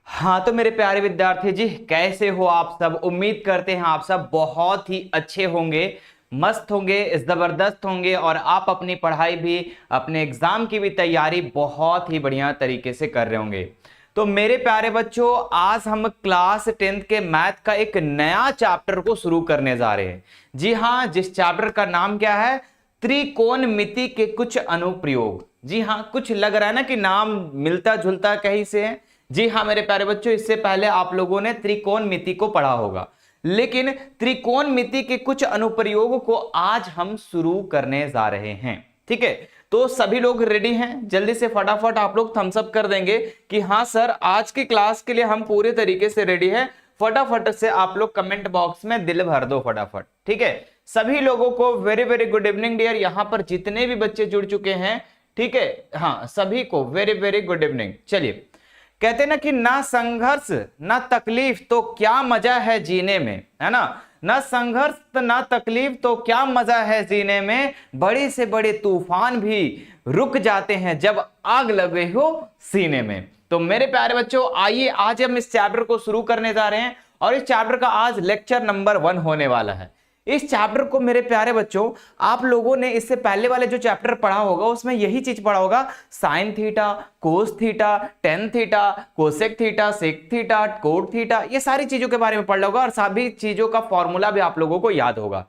हाँ तो मेरे प्यारे विद्यार्थी जी, कैसे हो आप सब। उम्मीद करते हैं आप सब बहुत ही अच्छे होंगे, मस्त होंगे, जबरदस्त होंगे और आप अपनी पढ़ाई भी, अपने एग्जाम की भी तैयारी बहुत ही बढ़िया तरीके से कर रहे होंगे। तो मेरे प्यारे बच्चों, आज हम क्लास 10th के मैथ का एक नया चैप्टर को शुरू करने जा रहे हैं। जी हाँ, जिस चैप्टर का नाम क्या है, त्रिकोणमिति के कुछ अनुप्रयोग। जी हाँ, कुछ लग रहा है ना कि नाम मिलता जुलता कहीं से है। जी हाँ मेरे प्यारे बच्चों, इससे पहले आप लोगों ने त्रिकोणमिति को पढ़ा होगा, लेकिन त्रिकोणमिति के कुछ अनुप्रयोग को आज हम शुरू करने जा रहे हैं। ठीक है, तो सभी लोग रेडी हैं? जल्दी से फटाफट आप लोग थम्स अप कर देंगे कि हाँ सर, आज की क्लास के लिए हम पूरे तरीके से रेडी हैं। फटाफट से आप लोग कमेंट बॉक्स में दिल भर दो फटाफट। ठीक है, सभी लोगों को very very good evening dear. यहां पर जितने भी बच्चे जुड़ चुके हैं, ठीक है, हाँ सभी को वेरी वेरी गुड इवनिंग। चलिए, कहते ना कि ना संघर्ष ना तकलीफ तो क्या मजा है जीने में, है ना। ना संघर्ष ना तकलीफ तो क्या मजा है जीने में, बड़े से बड़े तूफान भी रुक जाते हैं जब आग लगे हो सीने में। तो मेरे प्यारे बच्चों, आइए आज हम इस चैप्टर को शुरू करने जा रहे हैं और इस चैप्टर का आज लेक्चर नंबर 1 होने वाला है। इस चैप्टर को मेरे प्यारे बच्चों, आप लोगों ने इससे पहले वाले जो चैप्टर पढ़ा होगा उसमें यही चीज पढ़ा होगा, sine theta, cos theta, tan theta, cosec theta, sec theta, cot theta, ये सारी चीजों के बारे में पढ़ होगा और सभी चीजों का फॉर्मूला भी आप लोगों को याद होगा।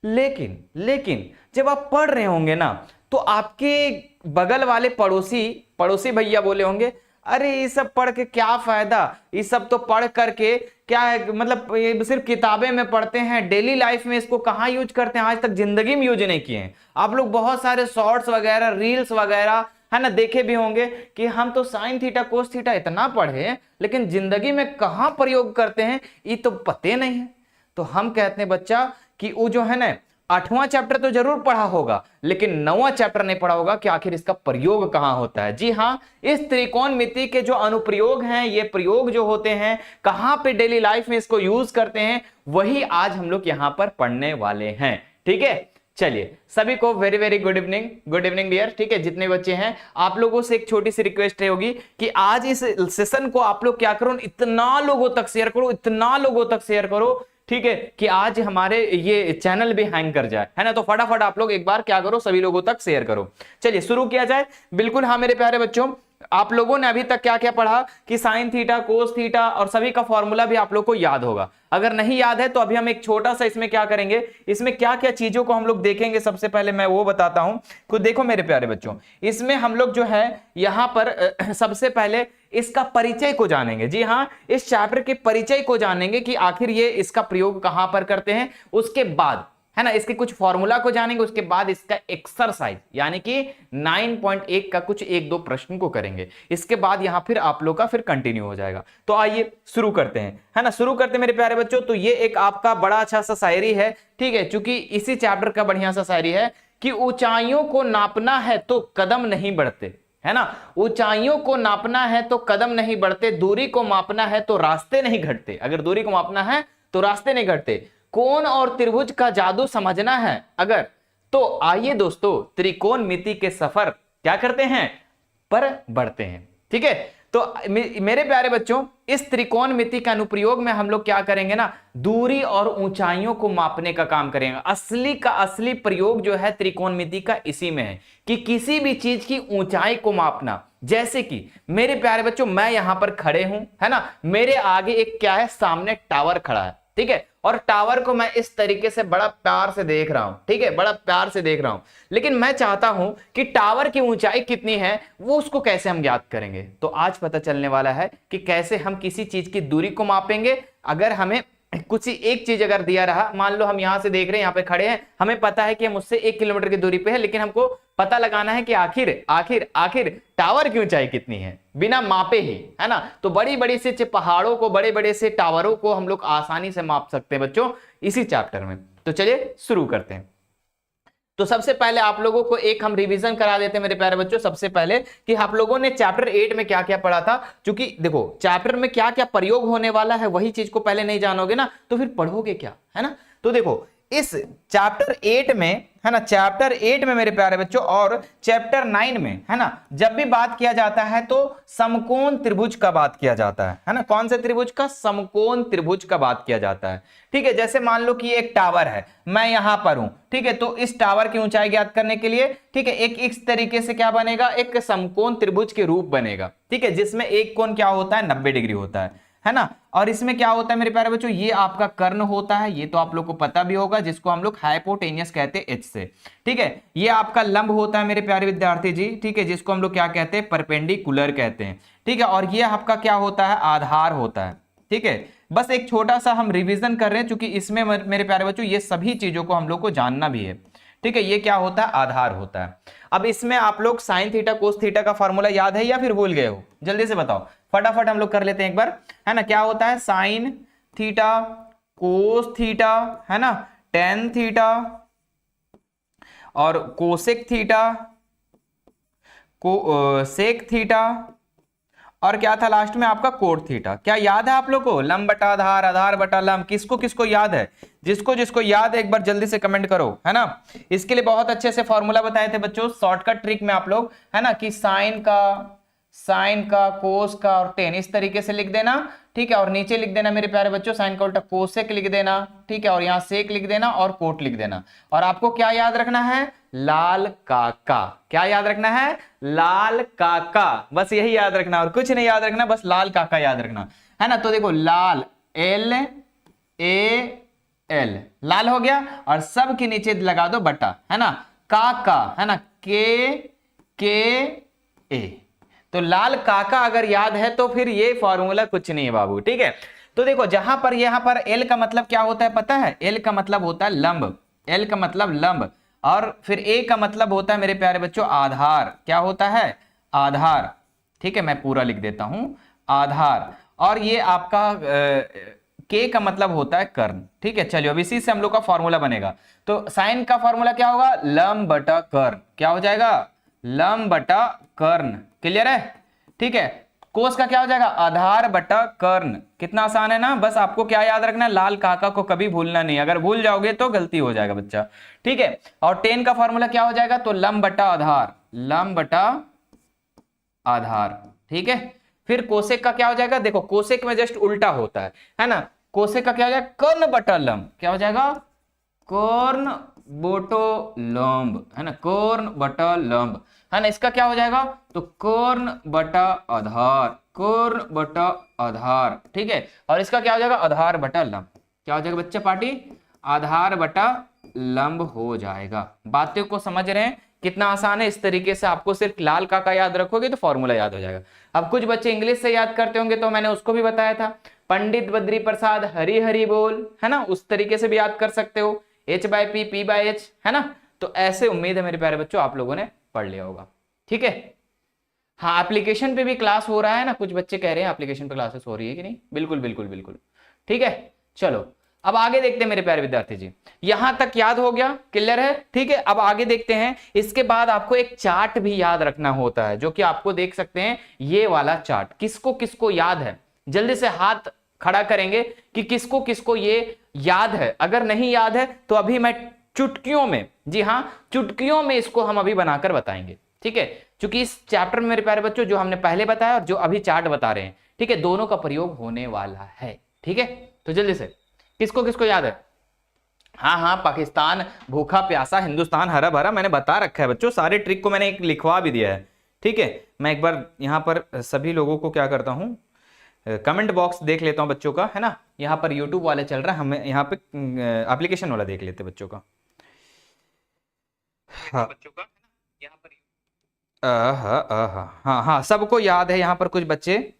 लेकिन जब आप पढ़ रहे होंगे ना, तो आपके बगल वाले पड़ोसी भैया बोले होंगे, अरे ये सब पढ़ के क्या फायदा, ये सब तो पढ़ करके क्या है, मतलब ये सिर्फ किताबें में पढ़ते हैं, डेली लाइफ में इसको कहाँ यूज करते हैं, आज तक जिंदगी में यूज नहीं किए हैं। आप लोग बहुत सारे शॉर्ट्स वगैरह, रील्स वगैरह, है ना, देखे भी होंगे कि हम तो साइन थीटा कोस थीटा इतना पढ़े, लेकिन जिंदगी में कहाँ प्रयोग करते हैं ये तो पते नहीं है। तो हम कहते हैं बच्चा कि वो जो है ना, 8वां चैप्टर तो जरूर पढ़ा होगा, लेकिन 9वां चैप्टर नहीं पढ़ा होगा कि आखिर इसका प्रयोग कहां होता है। जी हां, इस त्रिकोणमिति के जो अनुप्रयोग हैं, ये प्रयोग जो होते हैं, कहां पे डेली लाइफ में इसको यूज करते हैं, वही आज हम लोग यहां पर पढ़ने वाले हैं। ठीक है, चलिए सभी को very very good evening dear. ठीक है, जितने बच्चे हैं, आप लोगों से एक छोटी सी रिक्वेस्ट होगी कि आज इस सेशन को आप लोग क्या करो, इतना लोगों तक शेयर करो, इतना लोगों तक शेयर करो, ठीक है, कि आज हमारे ये चैनल भी हैंग कर जाए, है ना। तो फटाफट आप लोग एक बार क्या करो, सभी लोगों तक शेयर करो। चलिए शुरू किया जाए। बिल्कुल हाँ मेरे प्यारे बच्चों, आप लोगों ने अभी तक क्या क्या पढ़ा कि साइन थीटा, कोस थीटा और सभी का फॉर्मूला भी आप लोग को याद होगा। अगर नहीं याद है तो अभी हम एक छोटा सा इसमें क्या करेंगे, इसमें क्या क्या चीजों को हम लोग देखेंगे, सबसे पहले मैं वो बताता हूं। तो देखो मेरे प्यारे बच्चों, इसमें हम लोग जो है यहां पर सबसे पहले इसका परिचय को जानेंगे। जी हाँ, इस चैप्टर के परिचय को जानेंगे कि आखिर ये इसका प्रयोग कहां पर करते हैं। उसके बाद है ना, इसके कुछ फॉर्मूला को जानेंगे। उसके बाद इसका एक्सरसाइज यानी कि 9.1 का कुछ 1-2 प्रश्न को करेंगे। इसके बाद यहां फिर आप लोग का फिर कंटिन्यू हो जाएगा। तो आइए शुरू करते हैं, है ना, शुरू करते हैं मेरे प्यारे बच्चों। तो ये एक आपका बड़ा अच्छा सा शायरी है, ठीक है, क्योंकि इसी चैप्टर का बढ़िया सा शायरी है कि ऊंचाइयों को नापना है तो कदम नहीं बढ़ते, है ना। ऊंचाइयों को नापना है तो कदम नहीं बढ़ते, दूरी को मापना है तो रास्ते नहीं घटते। अगर दूरी को मापना है तो रास्ते नहीं घटते। कोण और त्रिभुज का जादू समझना है अगर, तो आइए दोस्तों त्रिकोणमिति के सफर क्या करते हैं, पर बढ़ते हैं। ठीक है, तो मेरे प्यारे बच्चों, इस त्रिकोणमिति के अनुप्रयोग में हम लोग क्या करेंगे ना, दूरी और ऊंचाइयों को मापने का काम करेंगे। असली प्रयोग जो है त्रिकोणमिति का इसी में है कि किसी भी चीज की ऊंचाई को मापना। जैसे कि मेरे प्यारे बच्चों, मैं यहां पर खड़े हूं, है ना, मेरे आगे एक क्या है, सामने टावर खड़ा है, ठीक है, और टावर को मैं इस तरीके से बड़ा प्यार से देख रहा हूं, ठीक है, बड़ा प्यार से देख रहा हूं। लेकिन मैं चाहता हूं कि टावर की ऊंचाई कितनी है, वो उसको कैसे हम ज्ञात करेंगे। तो आज पता चलने वाला है कि कैसे हम किसी चीज की दूरी को मापेंगे। अगर हमें कुछ एक चीज अगर दिया रहा, मान लो हम यहां से देख रहे हैं, यहां पे खड़े हैं, हमें पता है कि हम उससे 1 किलोमीटर की दूरी पे है, लेकिन हमको पता लगाना है कि आखिर टावर की ऊंचाई कितनी है बिना मापे ही, है ना। तो बड़ी बड़ी से पहाड़ों को, बड़े बड़े से टावरों को हम लोग आसानी से माप सकते हैं बच्चों इसी चैप्टर में। तो चलिए शुरू करते हैं। तो सबसे पहले आप लोगों को एक हम रिवीजन करा देते हैं मेरे प्यारे बच्चों, सबसे पहले कि आप लोगों ने चैप्टर 8 में क्या क्या पढ़ा था। क्योंकि देखो चैप्टर में क्या क्या प्रयोग होने वाला है, वही चीज को पहले नहीं जानोगे ना तो फिर पढ़ोगे क्या, है ना। तो देखो इस चैप्टर 8 में, है ना, चैप्टर 8 में मेरे प्यारे बच्चों और चैप्टर 9 में, है ना, जब भी बात किया जाता है तो समकोण त्रिभुज का बात किया जाता है ना, कौन से त्रिभुज का? समकोण त्रिभुज का बात किया जाता है। ठीक है, जैसे मान लो कि एक टावर है, मैं यहां पर हूं, ठीक है, तो इस टावर की ऊंचाई ज्ञात करने के लिए, ठीक है, एक इस तरीके से क्या बनेगा, एक समकोण त्रिभुज के रूप बनेगा, ठीक है, जिसमें एक कोण क्या होता है, 90 डिग्री होता है ना। और इसमें क्या होता है मेरे प्यारे बच्चों, ये आपका कर्ण होता है, ये तो आप लोग को पता भी होगा, जिसको हम लोग हाइपोटेनियस कहते हैं एच से। ठीक है, ये आपका लंब होता है मेरे प्यारे विद्यार्थी जी, ठीक है, जिसको हम लोग क्या कहते हैं, परपेंडिकुलर कहते हैं। ठीक है, और ये आपका क्या होता है, आधार होता है। ठीक है, बस एक छोटा सा हम रिवीजन कर रहे हैं, क्योंकि इसमें मेरे प्यारे बच्चों ये सभी चीजों को हम लोग को जानना भी है। ठीक है, ये क्या होता है, आधार होता है। अब इसमें आप लोग साइन थीटा कोस थीटा का फॉर्मूला याद है या फिर भूल गए हो? जल्दी से बताओ, फटाफट हम लोग कर लेते हैं एक बार, है ना। क्या होता है, साइन थीटा कोस थीटा, है ना, टेन थीटा और कोसेक थीटा, सेक थीटा, और क्या था लास्ट में आपका कोट थीटा। क्या याद है आप लोग को? लंब बटा आधार, आधार बटा लंब, किसको किसको याद है? जिसको जिसको याद है एक बार जल्दी से कमेंट करो, है ना। इसके लिए बहुत अच्छे से फॉर्मूला बताए थे बच्चों, शॉर्टकट ट्रिक में आप लोग, है ना, कि साइन का कोस का और टेन इस तरीके से लिख देना। ठीक है, और नीचे लिख देना मेरे प्यारे बच्चों, साइन का उल्टा कोसेक लिख देना। ठीक है, और यहाँ सेक लिख देना और कोट लिख देना। और आपको क्या याद रखना है, लाल काका। क्या याद रखना है, लाल काका, बस यही याद रखना और कुछ नहीं याद रखना, बस लाल काका याद रखना, है ना। तो देखो लाल, एल ए एल, लाल हो गया, और सब के नीचे लगा दो बटा, है ना, काका, है ना, के ए। तो लाल काका अगर याद है तो फिर ये फॉर्मूला कुछ नहीं है बाबू। ठीक है, तो देखो जहां पर यहां पर एल का मतलब क्या होता है पता है? एल का मतलब होता है लंब, एल का मतलब लंब, और फिर ए का मतलब होता है मेरे प्यारे बच्चों आधार। क्या होता है? आधार। ठीक है, मैं पूरा लिख देता हूं, आधार। और ये आपका के का मतलब होता है कर्ण। ठीक है, चलिए अब इसी से हम लोग का फॉर्मूला बनेगा। तो साइन का फॉर्मूला क्या होगा, लंब बटा कर्ण। क्या हो जाएगा, लंब बटा कर्ण। क्लियर है? ठीक है, कोस का क्या हो जाएगा, आधार बटा कर्ण। कितना आसान है ना। बस आपको क्या याद रखना है, लाल काका को कभी भूलना नहीं, अगर भूल जाओगे तो गलती हो जाएगा बच्चा। ठीक है, और टेन का फॉर्मूला क्या हो जाएगा, तो लंब बटा आधार, लंब बटा आधार। ठीक है, फिर कोसेक का क्या हो जाएगा, देखो कोसेक में जस्ट उल्टा होता है ना। कोसेक का क्या हो जाएगा, कर्ण बटा लंब। क्या हो जाएगा, कर्ण बटो लंब, है ना, कर्ण बटा लंब, है ना। इसका क्या हो जाएगा, तो कर्ण बटा आधार, कर्ण बटा आधार। ठीक है, और इसका क्या हो जाएगा, आधार बटा लंब। क्या हो जाएगा बच्चा पार्टी, आधार बटा लंब हो जाएगा। बातों को समझ रहे हैं कितना आसान है? इस तरीके से आपको सिर्फ लाल काका याद रखोगे तो फॉर्मूला याद हो जाएगा। अब कुछ बच्चे इंग्लिश से याद करते होंगे तो मैंने उसको भी बताया था, पंडित बद्री प्रसाद हरी हरी बोल, है ना, उस तरीके से भी याद कर सकते हो, H/P P/H, है ना। तो ऐसे उम्मीद है मेरे प्यारे बच्चों आप लोगों ने पढ़ लिया होगा। ठीक है, हाँ एप्लीकेशन पे भी क्लास हो रहा है ना, कुछ बच्चे कह रहे हैं एप्लीकेशन पे क्लासेस हो रही है कि नहीं, बिल्कुल बिल्कुल बिल्कुल। ठीक है, चलो अब आगे देखते हैं मेरे प्यारे विद्यार्थी जी, यहां तक याद हो गया, क्लियर है। ठीक है, अब आगे देखते हैं। इसके बाद आपको एक चार्ट भी याद रखना होता है, जो कि आपको देख सकते हैं ये वाला चार्ट। किसको किसको याद है, जल्दी से हाथ खड़ा करेंगे कि किसको किसको ये याद है। अगर नहीं याद है तो अभी मैं चुटकियों में, जी हाँ चुटकियों में इसको हम अभी बनाकर बताएंगे। ठीक है, क्योंकि इस चैप्टर में मेरे प्यारे बच्चों जो हमने पहले बताया और जो अभी चार्ट बता रहे हैं, ठीक है, दोनों का प्रयोग होने वाला है। ठीक है, तो जल्दी से किसको किसको याद है? हाँ हाँ, पाकिस्तान भूखा प्यासा, हिंदुस्तान हरा भरा, मैंने बता रखा है बच्चों, सारे ट्रिक को मैंने एक लिखवा भी दिया है। ठीक है, मैं एक बार यहाँ पर सभी लोगों को क्या करता हूँ, कमेंट बॉक्स देख लेता हूँ बच्चों का, है ना। यहाँ पर यूट्यूब वाले चल रहा है, हमें यहाँ पे एप्लीकेशन वाला देख लेते बच्चों का। हाँ बच्चों का, यहाँ पर हाँ हाँ सबको याद है। यहाँ पर कुछ बच्चे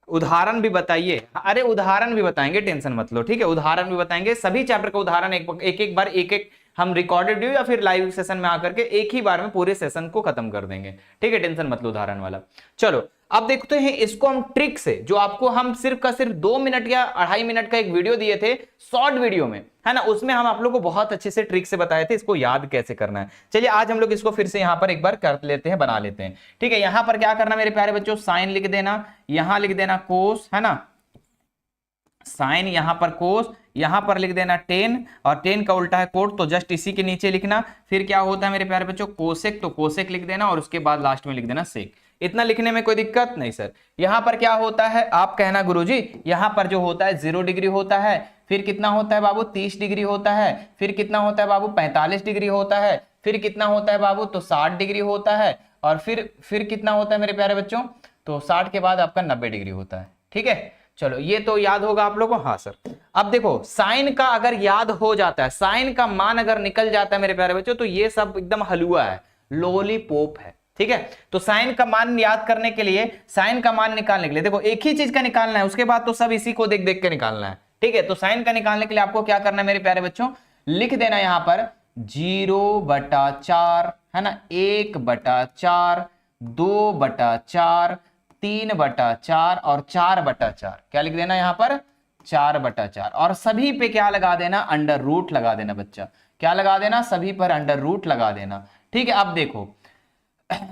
उदाहरण भी बताइए। अरे उदाहरण भी बताएंगे, टेंशन मत लो। ठीक है, उदाहरण भी बताएंगे, सभी चैप्टर का उदाहरण एक बार एक हम रिकॉर्डेड वीडियो या फिर लाइव सेशन में आकर के एक ही बार में पूरे सेशन को खत्म कर देंगे। ठीक है, टेंशन मत लो उदाहरण वाला। चलो अब देखते हैं इसको हम ट्रिक से, जो आपको हम सिर्फ का सिर्फ 2 मिनट या 2.5 मिनट का एक वीडियो दिए थे शॉर्ट वीडियो में, है ना, उसमें हम आप लोग को बहुत अच्छे से ट्रिक से बताए थे इसको याद कैसे करना है। चलिए आज हम लोग इसको फिर से यहां पर एक बार कर लेते हैं, बना लेते हैं। ठीक है, यहां पर क्या करना मेरे प्यारे बच्चों, साइन लिख देना, यहां लिख देना कोस, है ना, साइन, यहां पर कोस, यहां पर लिख देना टेन, और टेन का उल्टा है कोट, तो जस्ट इसी के नीचे लिखना। फिर क्या होता है मेरे प्यारे बच्चों, कोसेक, तो कोसेक लिख देना और उसके बाद लास्ट में लिख देना सेक। इतना लिखने में कोई दिक्कत नहीं सर। यहां पर क्या होता है आप कहना गुरुजी, यहां पर जो होता है 0 डिग्री होता है, फिर कितना होता है बाबू 30 डिग्री होता है, फिर कितना होता है बाबू 45 डिग्री होता है, फिर कितना होता है बाबू तो 60 डिग्री होता है, और फिर कितना होता है मेरे प्यारे बच्चों, तो 60 के बाद आपका 90 डिग्री होता है। ठीक है, चलो ये तो याद होगा आप लोगों को। हाँ सर, अब देखो साइन का अगर याद हो जाता है, साइन का मान अगर निकल जाता है मेरे प्यारे बच्चों, तो ये सब एकदम हलवा है, लॉलीपॉप है। ठीक है, तो साइन का मान याद करने के लिए, साइन का मान निकालने के लिए देखो एक ही चीज का निकालना है, उसके बाद तो सब इसी को देख देख के निकालना है। ठीक है, तो साइन का निकालने के लिए आपको क्या करना है मेरे प्यारे बच्चों, लिख देना यहां पर 0/4 है ना, 1/4, 2/4, 3/4 और 4/4। क्या लिख देना यहां पर 4/4, और सभी पे क्या लगा देना, अंडर रूट लगा देना बच्चा। क्या लगा देना, सभी पर अंडर रूट लगा देना। ठीक है, अब देखो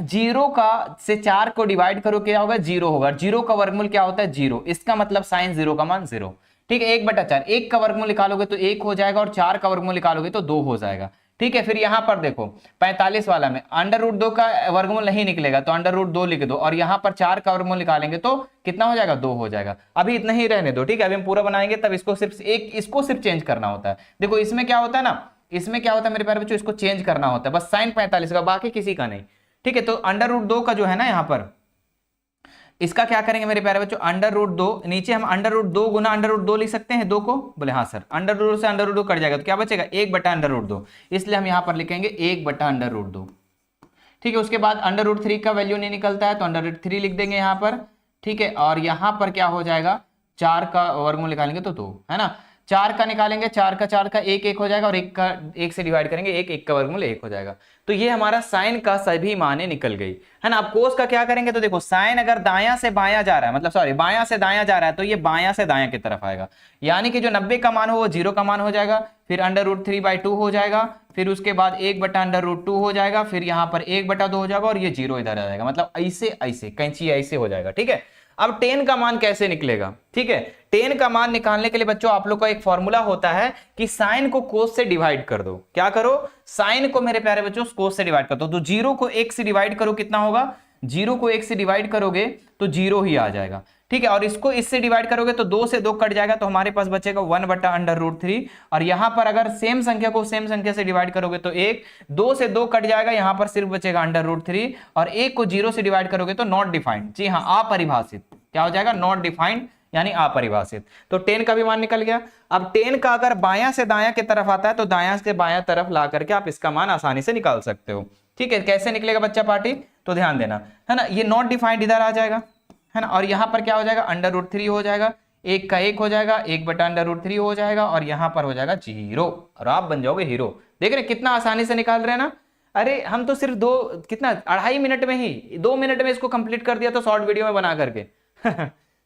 0 का से 4 को डिवाइड करो क्या होगा, 0 होगा। 0 का वर्गमूल क्या होता है 0, इसका मतलब साइन 0 का मान 0। ठीक है, 1/4, 1 का वर्गमूल निकालोगे तो 1 हो जाएगा, और 4 का वर्गमूल निकालोगे तो 2 हो जाएगा। ठीक है, फिर यहां पर देखो 45 वाला में अंडर रूट 2 का वर्गमूल नहीं निकलेगा, तो अंडर रूट 2 लिख दो, और यहां पर 4 का वर्गमूल निकालेंगे तो कितना हो जाएगा, 2 हो जाएगा। अभी इतना ही रहने दो। ठीक है, अभी हम पूरा बनाएंगे तब इसको सिर्फ चेंज करना होता है। देखो इसमें क्या होता है ना, इसमें क्या होता है मेरे प्यारे बच्चों, इसको चेंज करना होता है बस, साइन 45 का, बाकी किसी का नहीं। ठीक है, तो अंडर रूट 2 का जो है ना यहां पर, इसका क्या करेंगे मेरे प्यारे बच्चों, अंडर रूट 2, नीचे हम अंडर रूट 2 गुना अंडर रूट 2 लिख सकते हैं 2 को, बोले हाँ सर, अंडर रूट से अंडर रूट 2 कट जाएगा तो क्या बचेगा 1/अंडर रूट 2, इसलिए हम यहां पर लिखेंगे 1/अंडर रूट 2। ठीक है, उसके बाद अंडर रूट 3 का वैल्यू नहीं निकलता है तो अंडर रूट 3 लिख देंगे यहां पर। ठीक है, और यहां पर क्या हो जाएगा, 4 का वर्गमूल निकालेंगे तो 2 है ना, 4 का निकालेंगे, 4 का 1 हो जाएगा, और 1 से डिवाइड करेंगे 1 का वर्गमूल 1 हो जाएगा। तो ये हमारा साइन का सभी माने निकल गई है ना। अब कोस का क्या करेंगे, तो देखो साइन अगर दायां से बायां जा रहा है, मतलब सॉरी बायां से दायां जा रहा है, तो ये बायां से दायां की तरफ आएगा, यानी कि जो 90 का मान हो वो 0 का मान हो जाएगा, फिर अंडर रूट 3/2 हो जाएगा, फिर उसके बाद 1/अंडर रूट 2 हो जाएगा, फिर यहां पर 1/2 हो जाएगा, और ये 0 इधर आ जाएगा, मतलब ऐसे ऐसे कैंची ऐसे हो जाएगा। ठीक है, अब 10 का मान कैसे निकलेगा। ठीक है, 10 का मान निकालने के लिए बच्चों आप लोग का एक फॉर्मूला होता है कि साइन को कोस से डिवाइड कर दो। क्या करो, साइन को मेरे प्यारे बच्चों कोस से डिवाइड कर दो, तो 0 को 1 से डिवाइड करो, कितना होगा, 0 को 1 से डिवाइड करोगे तो 0 ही आ जाएगा। ठीक है, और इसको इससे डिवाइड करोगे तो 2 से 2 कट जाएगा, तो हमारे पास बचेगा 1/अंडर रूट 3, और यहां पर अगर सेम संख्या को सेम संख्या से डिवाइड करोगे तो 1, 2 से 2 कट जाएगा, यहां पर सिर्फ बचेगा अंडर रूट 3, और 1 को 0 से डिवाइड करोगे तो नॉट डिफाइंड, जी हाँ अपरिभाषित, क्या हो जाएगा नॉट डिफाइंड यानी अपरिभाषित। तो 10 का भी मान निकल गया। अब 10 का अगर बायां से दायां की तरफ आता है तो दायां से बायां तरफ ला करके आप इसका मान आसानी से निकाल सकते हो। ठीक है, कैसे निकलेगा बच्चा पार्टी, तो ध्यान देना है ना, ये नॉट डिफाइंड इधर आ जाएगा है ना, और यहां पर क्या हो जाएगा, अंडर रूट 3 हो जाएगा, 1 का 1 हो जाएगा, 1/अंडर रूट 3 हो जाएगा, और यहां पर हो जाएगा 0, और आप बन जाओगे हीरो। देख रहे कितना आसानी से निकाल रहे हैं ना। अरे हम तो सिर्फ 2.5 मिनट में ही 2 मिनट में इसको कंप्लीट कर दिया, तो शॉर्ट वीडियो में बना करके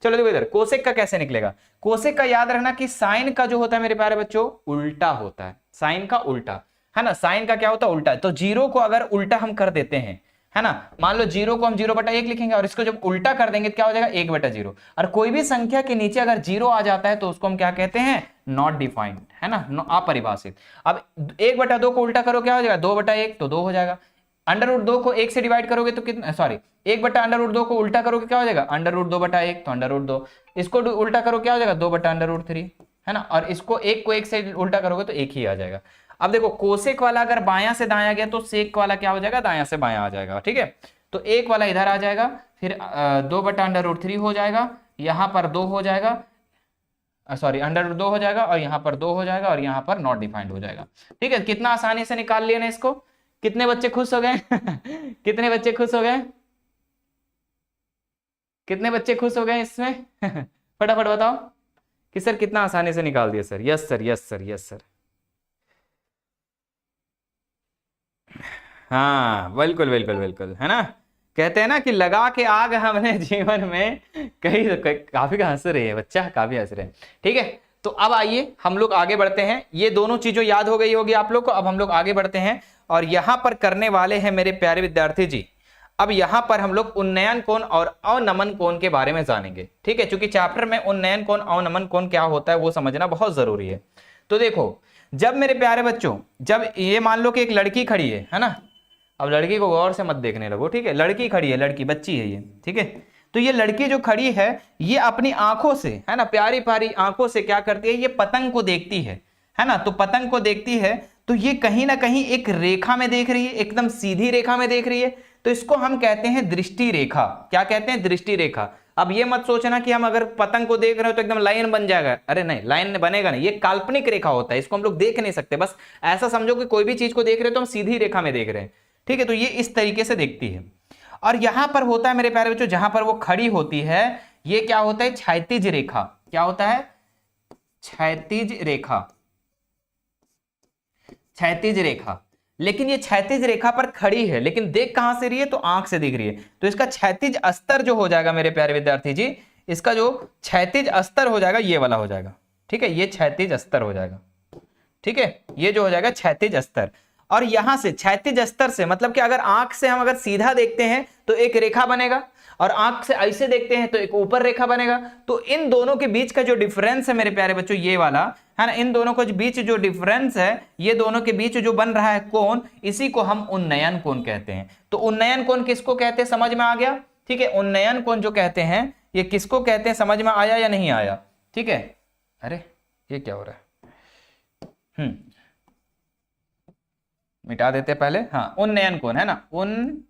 चलो देखो इधर कोसेक का कैसे निकलेगा। कोसेक का याद रखना कि साइन का जो होता है मेरे प्यारे बच्चों उल्टा होता है, साइन का उल्टा है ना, साइन का क्या होता है उल्टा। तो 0 को अगर उल्टा हम कर देते हैं है ना, मान लो 0 को हम 0/1 लिखेंगे, और इसको जब उल्टा कर देंगे तो क्या हो जाएगा 1/0, और कोई भी संख्या के नीचे अगर 0 आ जाता है तो उसको हम क्या कहते हैं, नॉट डिफाइंड है ना, अपरिभाषित। अब 1/2 को उल्टा करो क्या हो जाएगा 2/1, तो 2 हो जाएगा। अंडर रूट 2 को 1 से डिवाइड करोगे तो कितना, सॉरी 1/अंडर रूट 2 को उल्टा करोगे क्या हो जाएगा अंडर रूट 2/1, तो अंडर रूट 2, इसको उल्टा करो क्या हो जाएगा 2/अंडर रूट 3 है ना, और इसको 1 को 1 से उल्टा करोगे तो 1 ही आ जाएगा। अब देखो कोसेक वाला अगर बायां से दायां गया तो सेक वाला क्या हो जाएगा, दायां से बायां आ जाएगा। ठीक है, तो 1 वाला इधर आ जाएगा, फिर 2/अंडर रूट 3 हो जाएगा, यहां पर 2 हो जाएगा, सॉरी अंडर रूट 2 हो जाएगा, और यहां पर 2 हो जाएगा, और यहां पर नॉट डिफाइंड हो जाएगा। ठीक है, कितना आसानी से निकाल लिया ना इसको। कितने बच्चे खुश हो गए कितने बच्चे खुश हो गए, कितने बच्चे खुश हो गए इसमें फटाफट बताओ कि सर कितना आसानी से निकाल दिया sir. Yes sir, yes sir, yes sir, हाँ बिल्कुल बिल्कुल बिल्कुल है ना। कहते हैं ना कि लगा के आग हमने जीवन में काफी हंस रहे हैं बच्चा, काफी हंस रहे हैं। ठीक है, तो अब आइए हम लोग आगे बढ़ते हैं, ये दोनों चीजों याद हो गई होगी आप लोग को। अब हम लोग आगे बढ़ते हैं और यहां पर करने वाले हैं मेरे प्यारे विद्यार्थी जी, अब यहां पर हम लोग उन्नयन कोण और अवनमन कोण के बारे में जानेंगे, ठीक है, क्योंकि चैप्टर में उन्नयन कोण अवनमन कोण क्या होता है वो समझना बहुत जरूरी है। तो देखो, जब मेरे प्यारे बच्चों, जब ये मान लो कि एक लड़की खड़ी है ना, अब लड़की को गौर से मत देखने लगो, ठीक है, लड़की खड़ी है, लड़की बच्ची है ये, ठीक है, तो ये लड़की जो खड़ी है ये अपनी आंखों से, है ना, प्यारी प्यारी आंखों से क्या करती है, ये पतंग को देखती है ना, तो पतंग को देखती है तो ये कहीं ना कहीं एक रेखा में देख रही है, एकदम सीधी रेखा में देख रही है, तो इसको हम कहते हैं दृष्टि रेखा। क्या कहते हैं? दृष्टि रेखा। अब ये मत सोचना कि हम अगर पतंग को देख रहे हो तो एकदम लाइन बन जाएगा, अरे नहीं, लाइन बनेगा नहीं, ये काल्पनिक रेखा होता है, इसको हम लोग देख नहीं सकते। बस ऐसा समझो कि कोई भी चीज को देख रहे हो तो हम सीधी रेखा में देख रहे हैं, ठीक है, तो ये इस तरीके से देखती है। और यहां पर होता है मेरे प्यारे बच्चों, जहां पर वो खड़ी होती है ये क्या होता है? क्षैतिज रेखा। क्या होता है? क्षैतिज रेखा। क्षैतिज रेखा। लेकिन ये क्षैतिज रेखा पर खड़ी है, लेकिन देख कहां से रही है? तो आंख से दिख रही है, तो इसका क्षैतिज अस्तर जो हो जाएगा मेरे प्यारे विद्यार्थी जी, इसका जो क्षैतिज अस्तर हो जाएगा ये वाला हो जाएगा, ठीक है, ये क्षैतिज अस्तर हो जाएगा, ठीक है, ये जो हो जाएगा क्षैतिज अस्तर। और यहां से क्षैतिज अस्तर से मतलब कि अगर आंख से हम अगर सीधा देखते हैं तो एक रेखा बनेगा, और आंख से ऐसे देखते हैं तो एक ऊपर रेखा बनेगा। तो इन दोनों के बीच का जो डिफरेंस है मेरे प्यारे बच्चों, ये वाला है ना, इन दोनों के बीच जो डिफरेंस है, ये दोनों के बीच जो बन रहा है कोण, इसी को हम उन्नयन कोण कहते हैं। तो उन्नयन कोण किसको कहते हैं समझ में आ गया? ठीक है, उन्नयन कोण जो कहते हैं ये किसको कहते हैं, समझ में आया या नहीं आया? ठीक है, अरे ये क्या हो रहा है, मिटा देते पहले। हाँ, उन्नयन कोण है ना, उन्नयन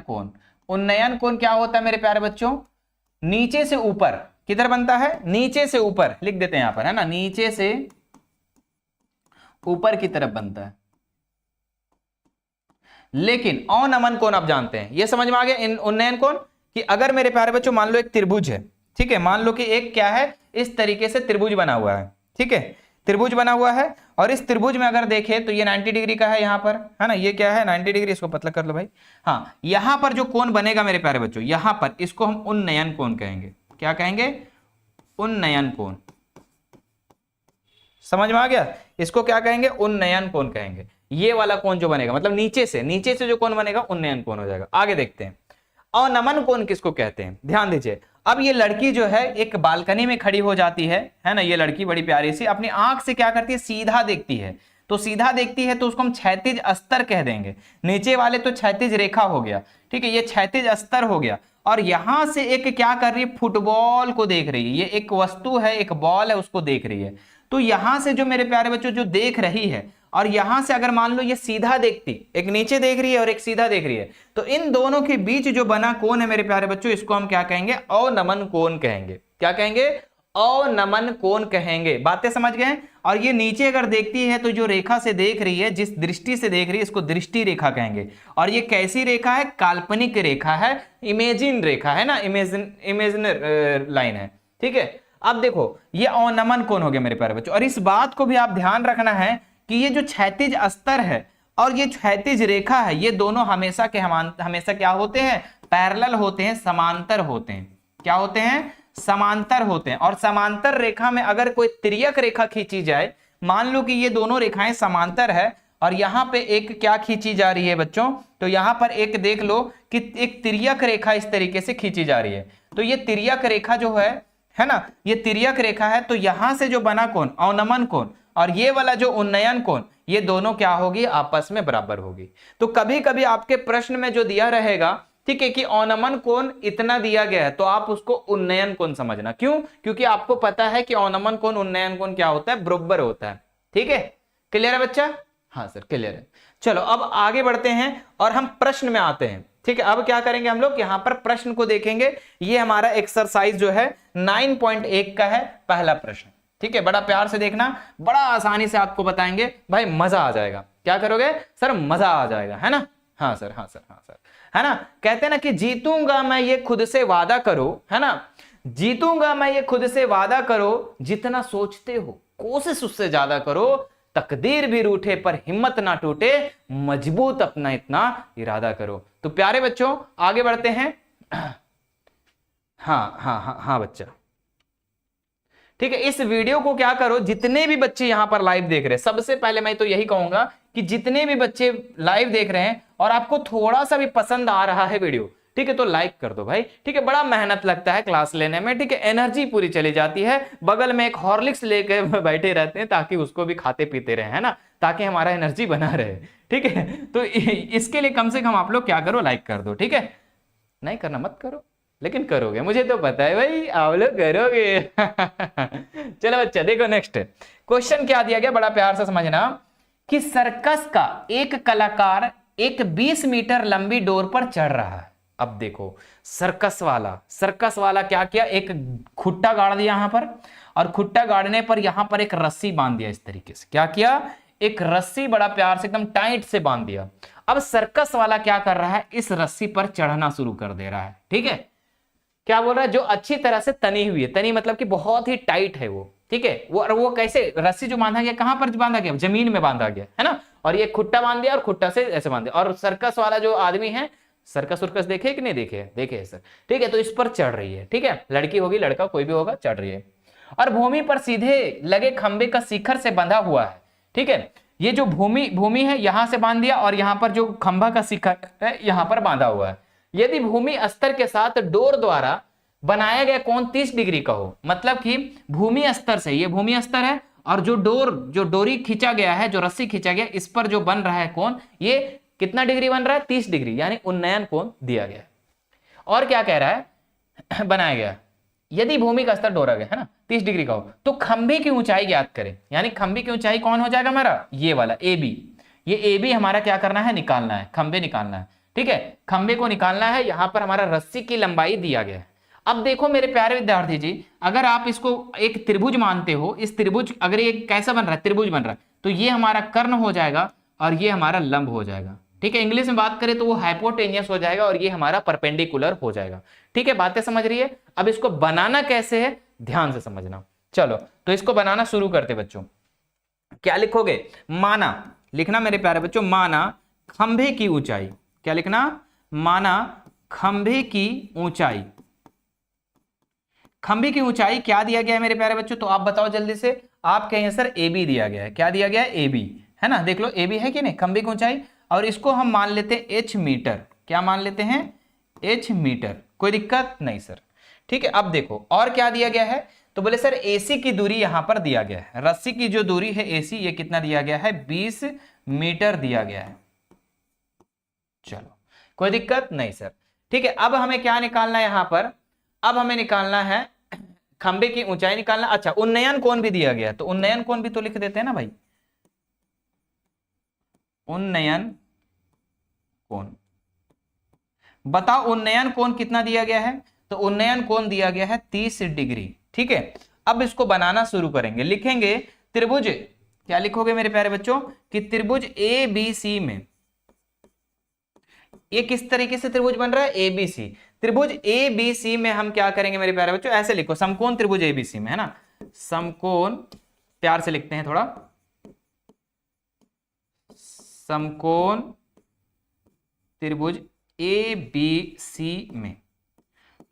कोण। उन्नयन कोण क्या होता है मेरे प्यारे बच्चों? नीचे से ऊपर किधर बनता है? नीचे से ऊपर, लिख देते हैं यहां पर, है ना, नीचे से ऊपर की तरफ बनता है। लेकिन अवनमन कोण आप जानते हैं, ये समझ में आ गया इन उन्नयन कोण कि अगर मेरे प्यारे बच्चों मान लो एक त्रिभुज है, ठीक है, मान लो कि एक क्या है, इस तरीके से त्रिभुज बना हुआ है, ठीक है, त्रिभुज बना हुआ है, और इस त्रिभुज में अगर देखें तो ये 90 डिग्री का है यहाँ पर, है ना, ये क्या है 90 डिग्री, इसको पतला कर लो भाई। हाँ, यहां पर जो कोण बनेगा मेरे प्यारे बच्चों, यहां पर इसको हम उन्नयन कोण कहेंगे। क्या कहेंगे? उन्नयन कोण। समझ में आ गया? इसको क्या कहेंगे? उन्नयन कोण कहेंगे। ये वाला कोण जो बनेगा मतलब नीचे से जो कोण बनेगा उन्नयन कोण हो जाएगा। आगे देखते हैं, अवनमन कोण किसको कहते हैं? ध्यान दीजिए, अब ये लड़की जो है एक बालकनी में खड़ी हो जाती है ना, ये लड़की बड़ी प्यारी सी अपनी आंख से क्या करती है? सीधा देखती है। तो सीधा देखती है तो उसको हम क्षैतिज अस्तर कह देंगे। नीचे वाले तो क्षैतिज रेखा हो गया, ठीक है, ये क्षैतिज अस्तर हो गया। और यहां से एक क्या कर रही है? फुटबॉल को देख रही है। ये एक वस्तु है, एक बॉल है, उसको देख रही है। तो यहां से जो मेरे प्यारे बच्चों जो देख रही है, और यहां से अगर मान लो ये सीधा देखती, एक नीचे देख रही है और एक सीधा देख रही है, तो इन दोनों के बीच जो बना कोण है मेरे प्यारे बच्चों, इसको हम क्या कहेंगे? अवनमन कोण कहेंगे। क्या कहेंगे? अवनमन कोण कहेंगे। बातें समझ गए? और ये नीचे अगर देखती है तो जो रेखा से देख रही है, जिस दृष्टि से देख रही है, इसको दृष्टि रेखा कहेंगे। और ये कैसी रेखा है? काल्पनिक रेखा है, इमेजिन रेखा है ना, इमेजिनर लाइन है, ठीक है। अब देखो, ये अवनमन कोण हो गया मेरे प्यारे बच्चों। और इस बात को भी आप ध्यान रखना है कि ये जो क्षैतिज अस्तर है और ये क्षैतिज रेखा है, ये दोनों हमेशा क्या होते हैं? पैरेलल होते हैं, समांतर होते हैं। क्या होते हैं? समांतर होते हैं। और समांतर रेखा में अगर कोई तिर्यक रेखा खींची जाए, मान लो कि ये दोनों रेखाएं समांतर है और यहां पे एक क्या खींची जा रही है बच्चों, तो यहां पर एक देख लो कि एक तिर्यक रेखा इस तरीके से खींची जा रही है। तो ये तिर्यक रेखा जो है ना, ये तिर्यक रेखा है। तो यहां से जो बना कोण अवनमन कोण और ये वाला जो उन्नयन कोण, ये दोनों क्या होगी? आपस में बराबर होगी। तो कभी कभी आपके प्रश्न में जो दिया रहेगा, ठीक है, कि अवनमन कोण इतना दिया गया है, तो आप उसको उन्नयन कोण समझना। क्यों? क्योंकि आपको पता है कि अवनमन कोण उन्नयन कोण क्या होता है? बराबर होता है। ठीक है, क्लियर है बच्चा? हाँ सर क्लियर है। चलो अब आगे बढ़ते हैं और हम प्रश्न में आते हैं। ठीक है, अब क्या करेंगे हम लोग? यहां पर प्रश्न को देखेंगे। ये हमारा एक्सरसाइज जो है 9.1 का है, पहला प्रश्न। ठीक है, बड़ा प्यार से देखना, बड़ा आसानी से आपको बताएंगे भाई, मजा आ जाएगा। क्या करोगे सर? मजा आ जाएगा, है ना? हाँ सर, हाँ सर, हाँ सर, है ना। कहते हैं ना कि जीतूंगा मैं ये खुद से वादा करो, है ना, जीतूंगा मैं ये खुद से वादा करो, जितना सोचते हो कोशिश उससे ज्यादा करो, तकदीर भी रूठे पर हिम्मत ना टूटे, मजबूत अपना इतना इरादा करो। तो प्यारे बच्चों आगे बढ़ते हैं। हाँ हाँ हाँ हाँ बच्चा, ठीक है, इस वीडियो को क्या करो, जितने भी बच्चे यहां पर लाइव देख रहे हैं, सबसे पहले मैं तो यही कहूंगा कि जितने भी बच्चे लाइव देख रहे हैं और आपको थोड़ा सा भी पसंद आ रहा है वीडियो, ठीक है, तो लाइक कर दो भाई, ठीक है। बड़ा मेहनत लगता है क्लास लेने में, ठीक है, एनर्जी पूरी चली जाती है। बगल में एक हॉर्लिक्स लेके बैठे रहते हैं ताकि उसको भी खाते पीते रहे, है ना, ताकि हमारा एनर्जी बना रहे, ठीक है। तो इसके लिए कम से कम आप लोग क्या करो, लाइक कर दो, ठीक है। नहीं करना मत करो, लेकिन करोगे, मुझे तो पता है भाई आप लोग करोगे। चलो बच्चा देखो नेक्स्ट क्वेश्चन क्या दिया गया, बड़ा प्यार से समझना कि सर्कस का एक कलाकार एक 20 मीटर लंबी डोर पर चढ़ रहा है। अब देखो सर्कस वाला क्या किया, एक खुट्टा गाड़ दिया यहां पर, और खुट्टा गाड़ने पर यहां पर एक रस्सी बांध दिया इस तरीके से। क्या किया, एक रस्सी बड़ा प्यार से एकदम टाइट से बांध दिया। अब सर्कस वाला क्या कर रहा है, इस रस्सी पर चढ़ना शुरू कर दे रहा है, ठीक है। क्या बोल रहा है, जो अच्छी तरह से तनी हुई है, तनी मतलब कि बहुत ही टाइट है वो, ठीक है। वो कैसे, रस्सी जो बांधा गया कहां पर बांधा गया, जमीन में बांधा गया, है ना, और ये खुट्टा बांध दिया और खुट्टा से ऐसे बांध दिया। और सर्कस वाला जो आदमी है, सर्कस उर्कस देखे कि नहीं देखे, देखे है सर, ठीक है। तो इस पर चढ़ रही है, ठीक है, लड़की होगी लड़का कोई भी होगा, चढ़ रही है। और भूमि पर सीधे लगे खंबे का शिखर से बंधा हुआ है, ठीक है। ये जो भूमि है यहां से बांध दिया, और यहां पर जो खंभा का शिखर है यहां पर बांधा हुआ है। यदि भूमि अस्तर के साथ डोर द्वारा बनाया गया कोण 30 डिग्री का हो, मतलब कि भूमि अस्तर से, ये भूमि अस्तर है, और जो डोरी खींचा गया है, जो रस्सी खींचा गया, इस पर जो बन रहा है कोण, ये कितना डिग्री बन रहा है, 30 डिग्री, यानी उन्नयन कोण दिया गया। और क्या कह रहा है, बनाया गया यदि भूमि का स्तर डोरा गया, है ना, 30 डिग्री का हो, तो खंभे की ऊंचाई ज्ञात करें। यानी खंभे की ऊंचाई कौन हो जाएगा हमारा, ये वाला AB। ये AB हमारा क्या करना है, निकालना है, खंभे निकालना है, ठीक है। खंभे को निकालना है, यहां पर हमारा रस्सी की लंबाई दिया गया है। अब देखो मेरे प्यारे विद्यार्थी जी, अगर आप इसको एक त्रिभुज मानते हो, इस त्रिभुज अगर ये कैसा बन रहा है, त्रिभुज बन रहा है, तो ये हमारा कर्ण हो जाएगा और ये हमारा लंब हो जाएगा, ठीक है। इंग्लिश में बात करें तो वो हाइपोटेनियस हो जाएगा और ये हमारा परपेंडिकुलर हो जाएगा, ठीक है। बातें समझ रही है। अब इसको बनाना कैसे है, ध्यान से समझना। चलो तो इसको बनाना शुरू करते बच्चों। क्या लिखोगे, माना, लिखना मेरे प्यारे बच्चों, माना खंभे की ऊंचाई, क्या लिखना, माना खंभे की ऊंचाई। खंभे की ऊंचाई क्या दिया गया है मेरे प्यारे बच्चों, तो आप बताओ जल्दी से। आप कहेंगे सर AB दिया गया है, क्या दिया गया है, AB, है ना, देख लो AB है कि नहीं, खंभे की ऊंचाई। और इसको हम मान लेते हैं H मीटर, क्या मान लेते हैं, H मीटर, कोई दिक्कत नहीं सर, ठीक है। अब देखो और क्या दिया गया है, तो बोले सर AC की दूरी यहां पर दिया गया है, रस्सी की जो दूरी है AC, ये कितना दिया गया है, 20 मीटर दिया गया है। चलो कोई दिक्कत नहीं सर, ठीक है। अब हमें क्या निकालना है यहां पर, अब हमें निकालना है खंबे की ऊंचाई निकालना। अच्छा, उन्नयन कोण भी दिया गया है, तो उन्नयन कोण भी तो लिख देते हैं ना भाई, उन्नयन कोण। बताओ उन्नयन कोण कितना दिया गया है, तो उन्नयन कोण दिया गया है 30 डिग्री, ठीक है। अब इसको बनाना शुरू करेंगे, लिखेंगे त्रिभुज, क्या लिखोगे मेरे प्यारे बच्चों, कि त्रिभुज ABC में, ये किस तरीके से त्रिभुज बन रहा है, ABC, त्रिभुज ABC में हम क्या करेंगे मेरे प्यारे बच्चों, ऐसे लिखो, समकोण त्रिभुज ABC में, है ना, समकोण, प्यार से लिखते हैं थोड़ा, समकोण त्रिभुज ABC में।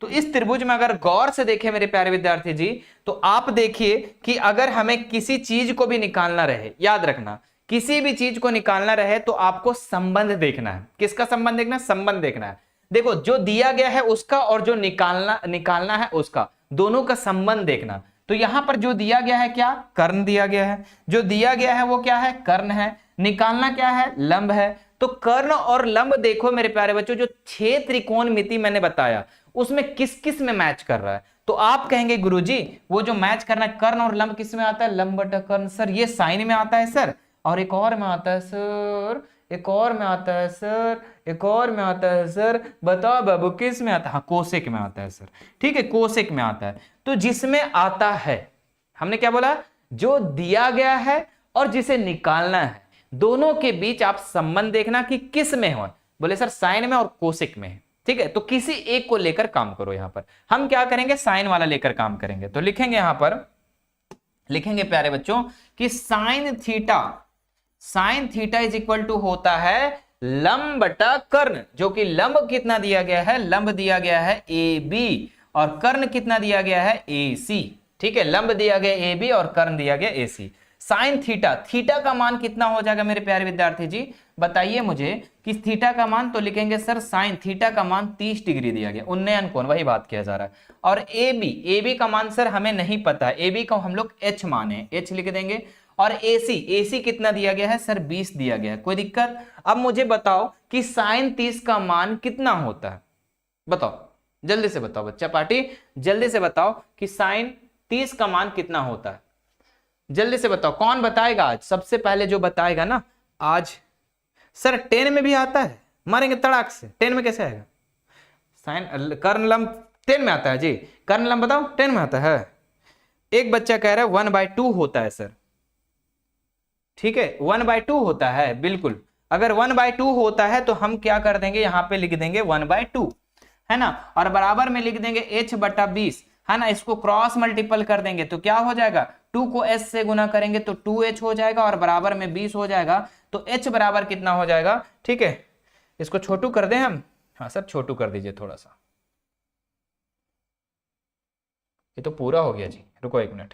तो इस त्रिभुज में अगर गौर से देखें मेरे प्यारे विद्यार्थी जी, तो आप देखिए कि अगर हमें किसी चीज को भी निकालना रहे, याद रखना, किसी भी चीज को निकालना रहे तो आपको संबंध देखना है। किसका संबंध देखना है, संबंध देखना है। देखो जो दिया गया है उसका और जो निकालना है उसका, दोनों का संबंध देखना। तो यहां पर जो दिया गया है क्या, कर्ण दिया गया है, जो दिया गया है वो क्या है, कर्ण है, निकालना क्या है, लंब है। तो कर्ण और लंब देखो मेरे प्यारे बच्चों, जो 6 त्रिकोणमिति मैंने बताया उसमें किस किस में मैच कर रहा है। तो आप कहेंगे गुरुजी वो जो मैच करना है कर्ण और लंब किस में आता है, लंब बटा कर्ण। सर ये साइन में आता है सर, और एक और में आता है सर, एक और में आता है सर, एक और में आता है सर, बताओ बाबू किस में आता है, हाँ कोसेक में आता है सर, ठीक है, कोसेक में आता है। तो जिसमें आता है, हमने क्या बोला, जो दिया गया है और जिसे निकालना है, दोनों के बीच आप संबंध देखना कि किस में हो। बोले सर साइन में और कोसेक में है, ठीक है। तो किसी एक को लेकर काम करो। यहां पर हम क्या करेंगे, साइन वाला लेकर काम करेंगे। तो लिखेंगे यहां पर, लिखेंगे प्यारे बच्चों कि sine theta is equal to होता है लंब बटा कर्ण, जो कि लंब कितना दिया गया है, लंब दिया गया है AB और कर्ण कितना दिया गया है AC, ठीक है। लंब दिया गया AB और कर्ण दिया गया AC। साइन थीटा, थीटा का मान कितना हो जाएगा मेरे प्यारे विद्यार्थी जी, बताइए मुझे कि थीटा का मान, तो लिखेंगे सर साइन थीटा का मान 30 डिग्री दिया गया, उन्नयन कोण, वही बात किया जा रहा है। और ए बी का मान सर हमें नहीं पता है, ए बी का हम लोग एच माने, एच लिख देंगे। और एसी कितना दिया गया है सर 20 दिया गया है, कोई दिक्कत। अब मुझे बताओ कि साइन 30 का मान कितना होता है, बताओ जल्दी से बताओ बच्चा पार्टी, जल्दी से बताओ कि साइन 30 का मान कितना होता है, जल्दी से बताओ। कौन बताएगा आज, सबसे पहले जो बताएगा ना आज। सर 10 में भी आता है, मारेंगे तड़ाक से। 10 में कैसे आएगा साइन, कर्ण लंब 10 में आता है जी, कर्ण लंब बताओ 10 में आता है। एक बच्चा कह रहा है 1/2 होता है सर, ठीक है 1/2 होता है, बिल्कुल। अगर 1/2 होता है तो हम क्या कर देंगे, यहां पे लिख देंगे 1/2, है ना, और बराबर में लिख देंगे h/20, है ना। इसको क्रॉस मल्टीपल कर देंगे तो क्या हो जाएगा, 2 को s से गुना करेंगे तो 2h हो जाएगा और बराबर में 20 हो जाएगा। तो h बराबर कितना हो जाएगा, ठीक है। इसको छोटू कर दें हम, हाँ सर छोटू कर दीजिए थोड़ा सा, ये तो पूरा हो गया जी, रुको 1 मिनट,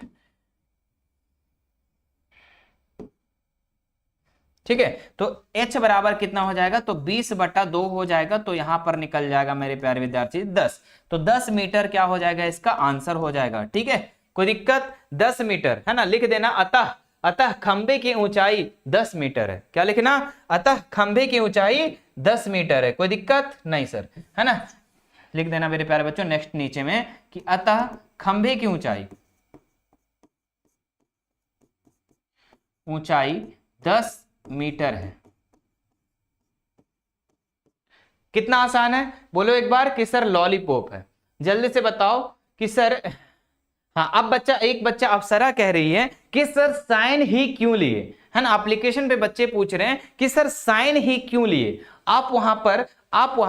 ठीक है। तो h बराबर कितना हो जाएगा, तो 20/2 हो जाएगा, तो यहां पर निकल जाएगा मेरे प्यारे विद्यार्थी 10। तो 10 मीटर क्या हो जाएगा, इसका आंसर हो जाएगा, ठीक है, कोई दिक्कत। 10 मीटर, है ना, लिख देना। अतः खंबे की ऊंचाई 10 मीटर है, क्या लिखना, अतः खंबे की ऊंचाई 10 मीटर है, कोई दिक्कत नहीं सर, है ना। लिख देना मेरे प्यारे बच्चों नेक्स्ट नीचे में कि अतः खंबे की ऊंचाई 10 मीटर है। कितना आसान है, बोलो एक बार कि सर लॉलीपॉप है। जल्दी से बताओ कि सर, हाँ अब एक बच्चा अप्सरा कह रही है कि सर साइन ही क्यों लिए, है ना। एप्लीकेशन पे बच्चे पूछ रहे हैं कि सर साइन ही क्यों लिए, आप वहां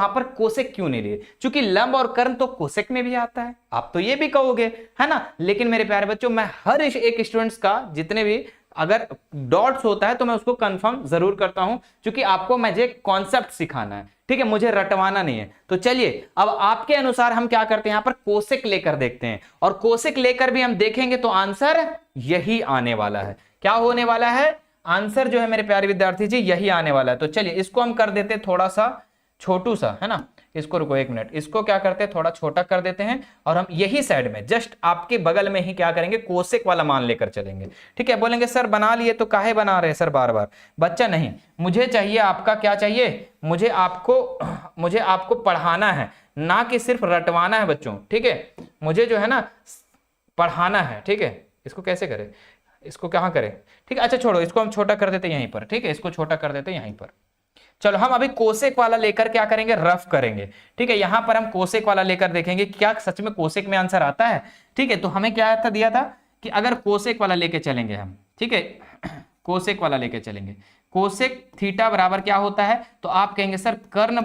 पर कोसेक क्यों नहीं लिए, क्योंकि लंब और कर्ण तो कोसेक में भी आता है, आप तो ये भी कहोगे, है ना। लेकिन मेरे प्यारे बच्चों मैं हर एक स्टूडेंट्स का जितने भी अगर डॉट्स होता है तो मैं उसको कंफर्म जरूर करता हूं, क्योंकि आपको मुझे कॉन्सेप्ट सिखाना है, ठीक है, मुझे रटवाना नहीं है। तो चलिए अब आपके अनुसार हम क्या करते हैं, यहां पर कोसेक लेकर देखते हैं, और कोसेक लेकर भी हम देखेंगे तो आंसर यही आने वाला है। क्या होने वाला है, आंसर जो है मेरे प्यारे विद्यार्थी जी यही आने वाला है। तो चलिए इसको हम कर देते थोड़ा सा छोटू सा, है ना। इसको रुको 1 मिनट, इसको क्या करते हैं थोड़ा छोटा कर देते हैं, और हम यही साइड में जस्ट आपके बगल में ही क्या करेंगे, कोसेक वाला मान लेकर चलेंगे, ठीक है। बोलेंगे सर बना लिए तो काहे बना रहे हैं सर बार बार, बच्चा नहीं, मुझे चाहिए आपका क्या चाहिए, मुझे आपको पढ़ाना है, ना कि सिर्फ रटवाना है बच्चों, ठीक है। मुझे जो है ना पढ़ाना है, ठीक है। इसको कैसे करें, इसको कहां करें, ठीक है, अच्छा छोड़ो, इसको हम छोटा कर देते यहीं पर, ठीक है, इसको छोटा कर देते यहीं पर। चलो हम अभी कोसेक वाला लेकर क्या करेंगे, रफ करेंगे, ठीक है। यहां पर हम कोसेक वाला लेकर देखेंगे क्या सच में कोसेक में आंसर आता है, ठीक है। तो हमें क्या था दिया था कि अगर कोसेक वाला लेके चलेंगे हम, ठीक है, कोसेक वाला लेके चलेंगे, कोसेक थीटा बराबर क्या होता है, तो आप कहेंगे सर कर्ण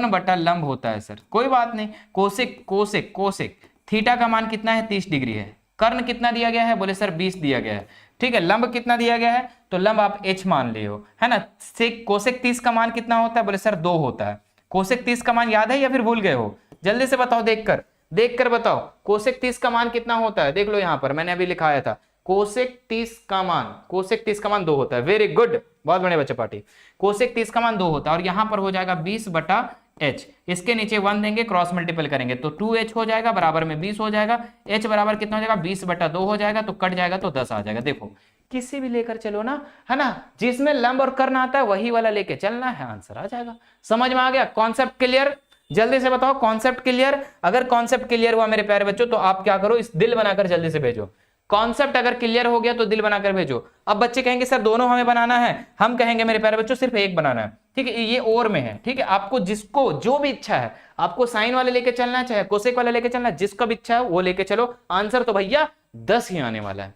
बटा लंब होता है सर, कोई बात नहीं। कोसेक थीटा का मान कितना है 30 डिग्री है, कर्ण कितना दिया गया है, बोले सर 20 दिया गया है, ठीक है। लंब कितना दिया गया है, तो लंब आप h मान लिए हो, है ना। कोसेक 30 का मान कितना होता है, बोले सर 2 होता है। कोसेक 30 का मान याद है या फिर भूल गए हो, जल्दी से बताओ, देखकर बताओ कोसेक 30 का मान कितना होता है, देख लो यहां पर मैंने अभी लिखाया था, कोसेक 30 का मान 2 होता है। वेरी गुड, बहुत बढ़िया बच्चा पार्टी। कोसेक 30 का मान 2 होता है, और यहां पर हो जाएगा 20/h, इसके नीचे 1 देंगे, क्रॉस मल्टीपल करेंगे तो 2h हो जाएगा, बराबर में 20 हो जाएगा। h बराबर कितना हो जाएगा, 20/2 हो जाएगा, तो कट जाएगा तो 10 आ जाएगा। देखो किसी भी लेकर चलो ना, है ना, जिसमें लंब और कर्ण आता है वही वाला लेके चलना है, आंसर आ जाएगा। समझ में आ गया, कॉन्सेप्ट क्लियर, जल्दी से बताओ कॉन्सेप्ट क्लियर। अगर कॉन्सेप्ट क्लियर हुआ मेरे प्यारे बच्चों तो आप क्या करो, इस दिल बनाकर जल्दी से भेजो। कॉन्सेप्ट अगर क्लियर हो गया तो दिल बनाकर भेजो। अब बच्चे कहेंगे सर दोनों हमें बनाना है, हम कहेंगे मेरे प्यारे बच्चों सिर्फ एक बनाना है, ठीक है, ये और में है, ठीक है। आपको जिसको जो भी इच्छा है, आपको साइन वाले लेके चलना है चाहे कोसेक वाला लेके चलना है, जिसका भी इच्छा है वो लेके चलो, आंसर तो भैया 10 ही आने वाला है।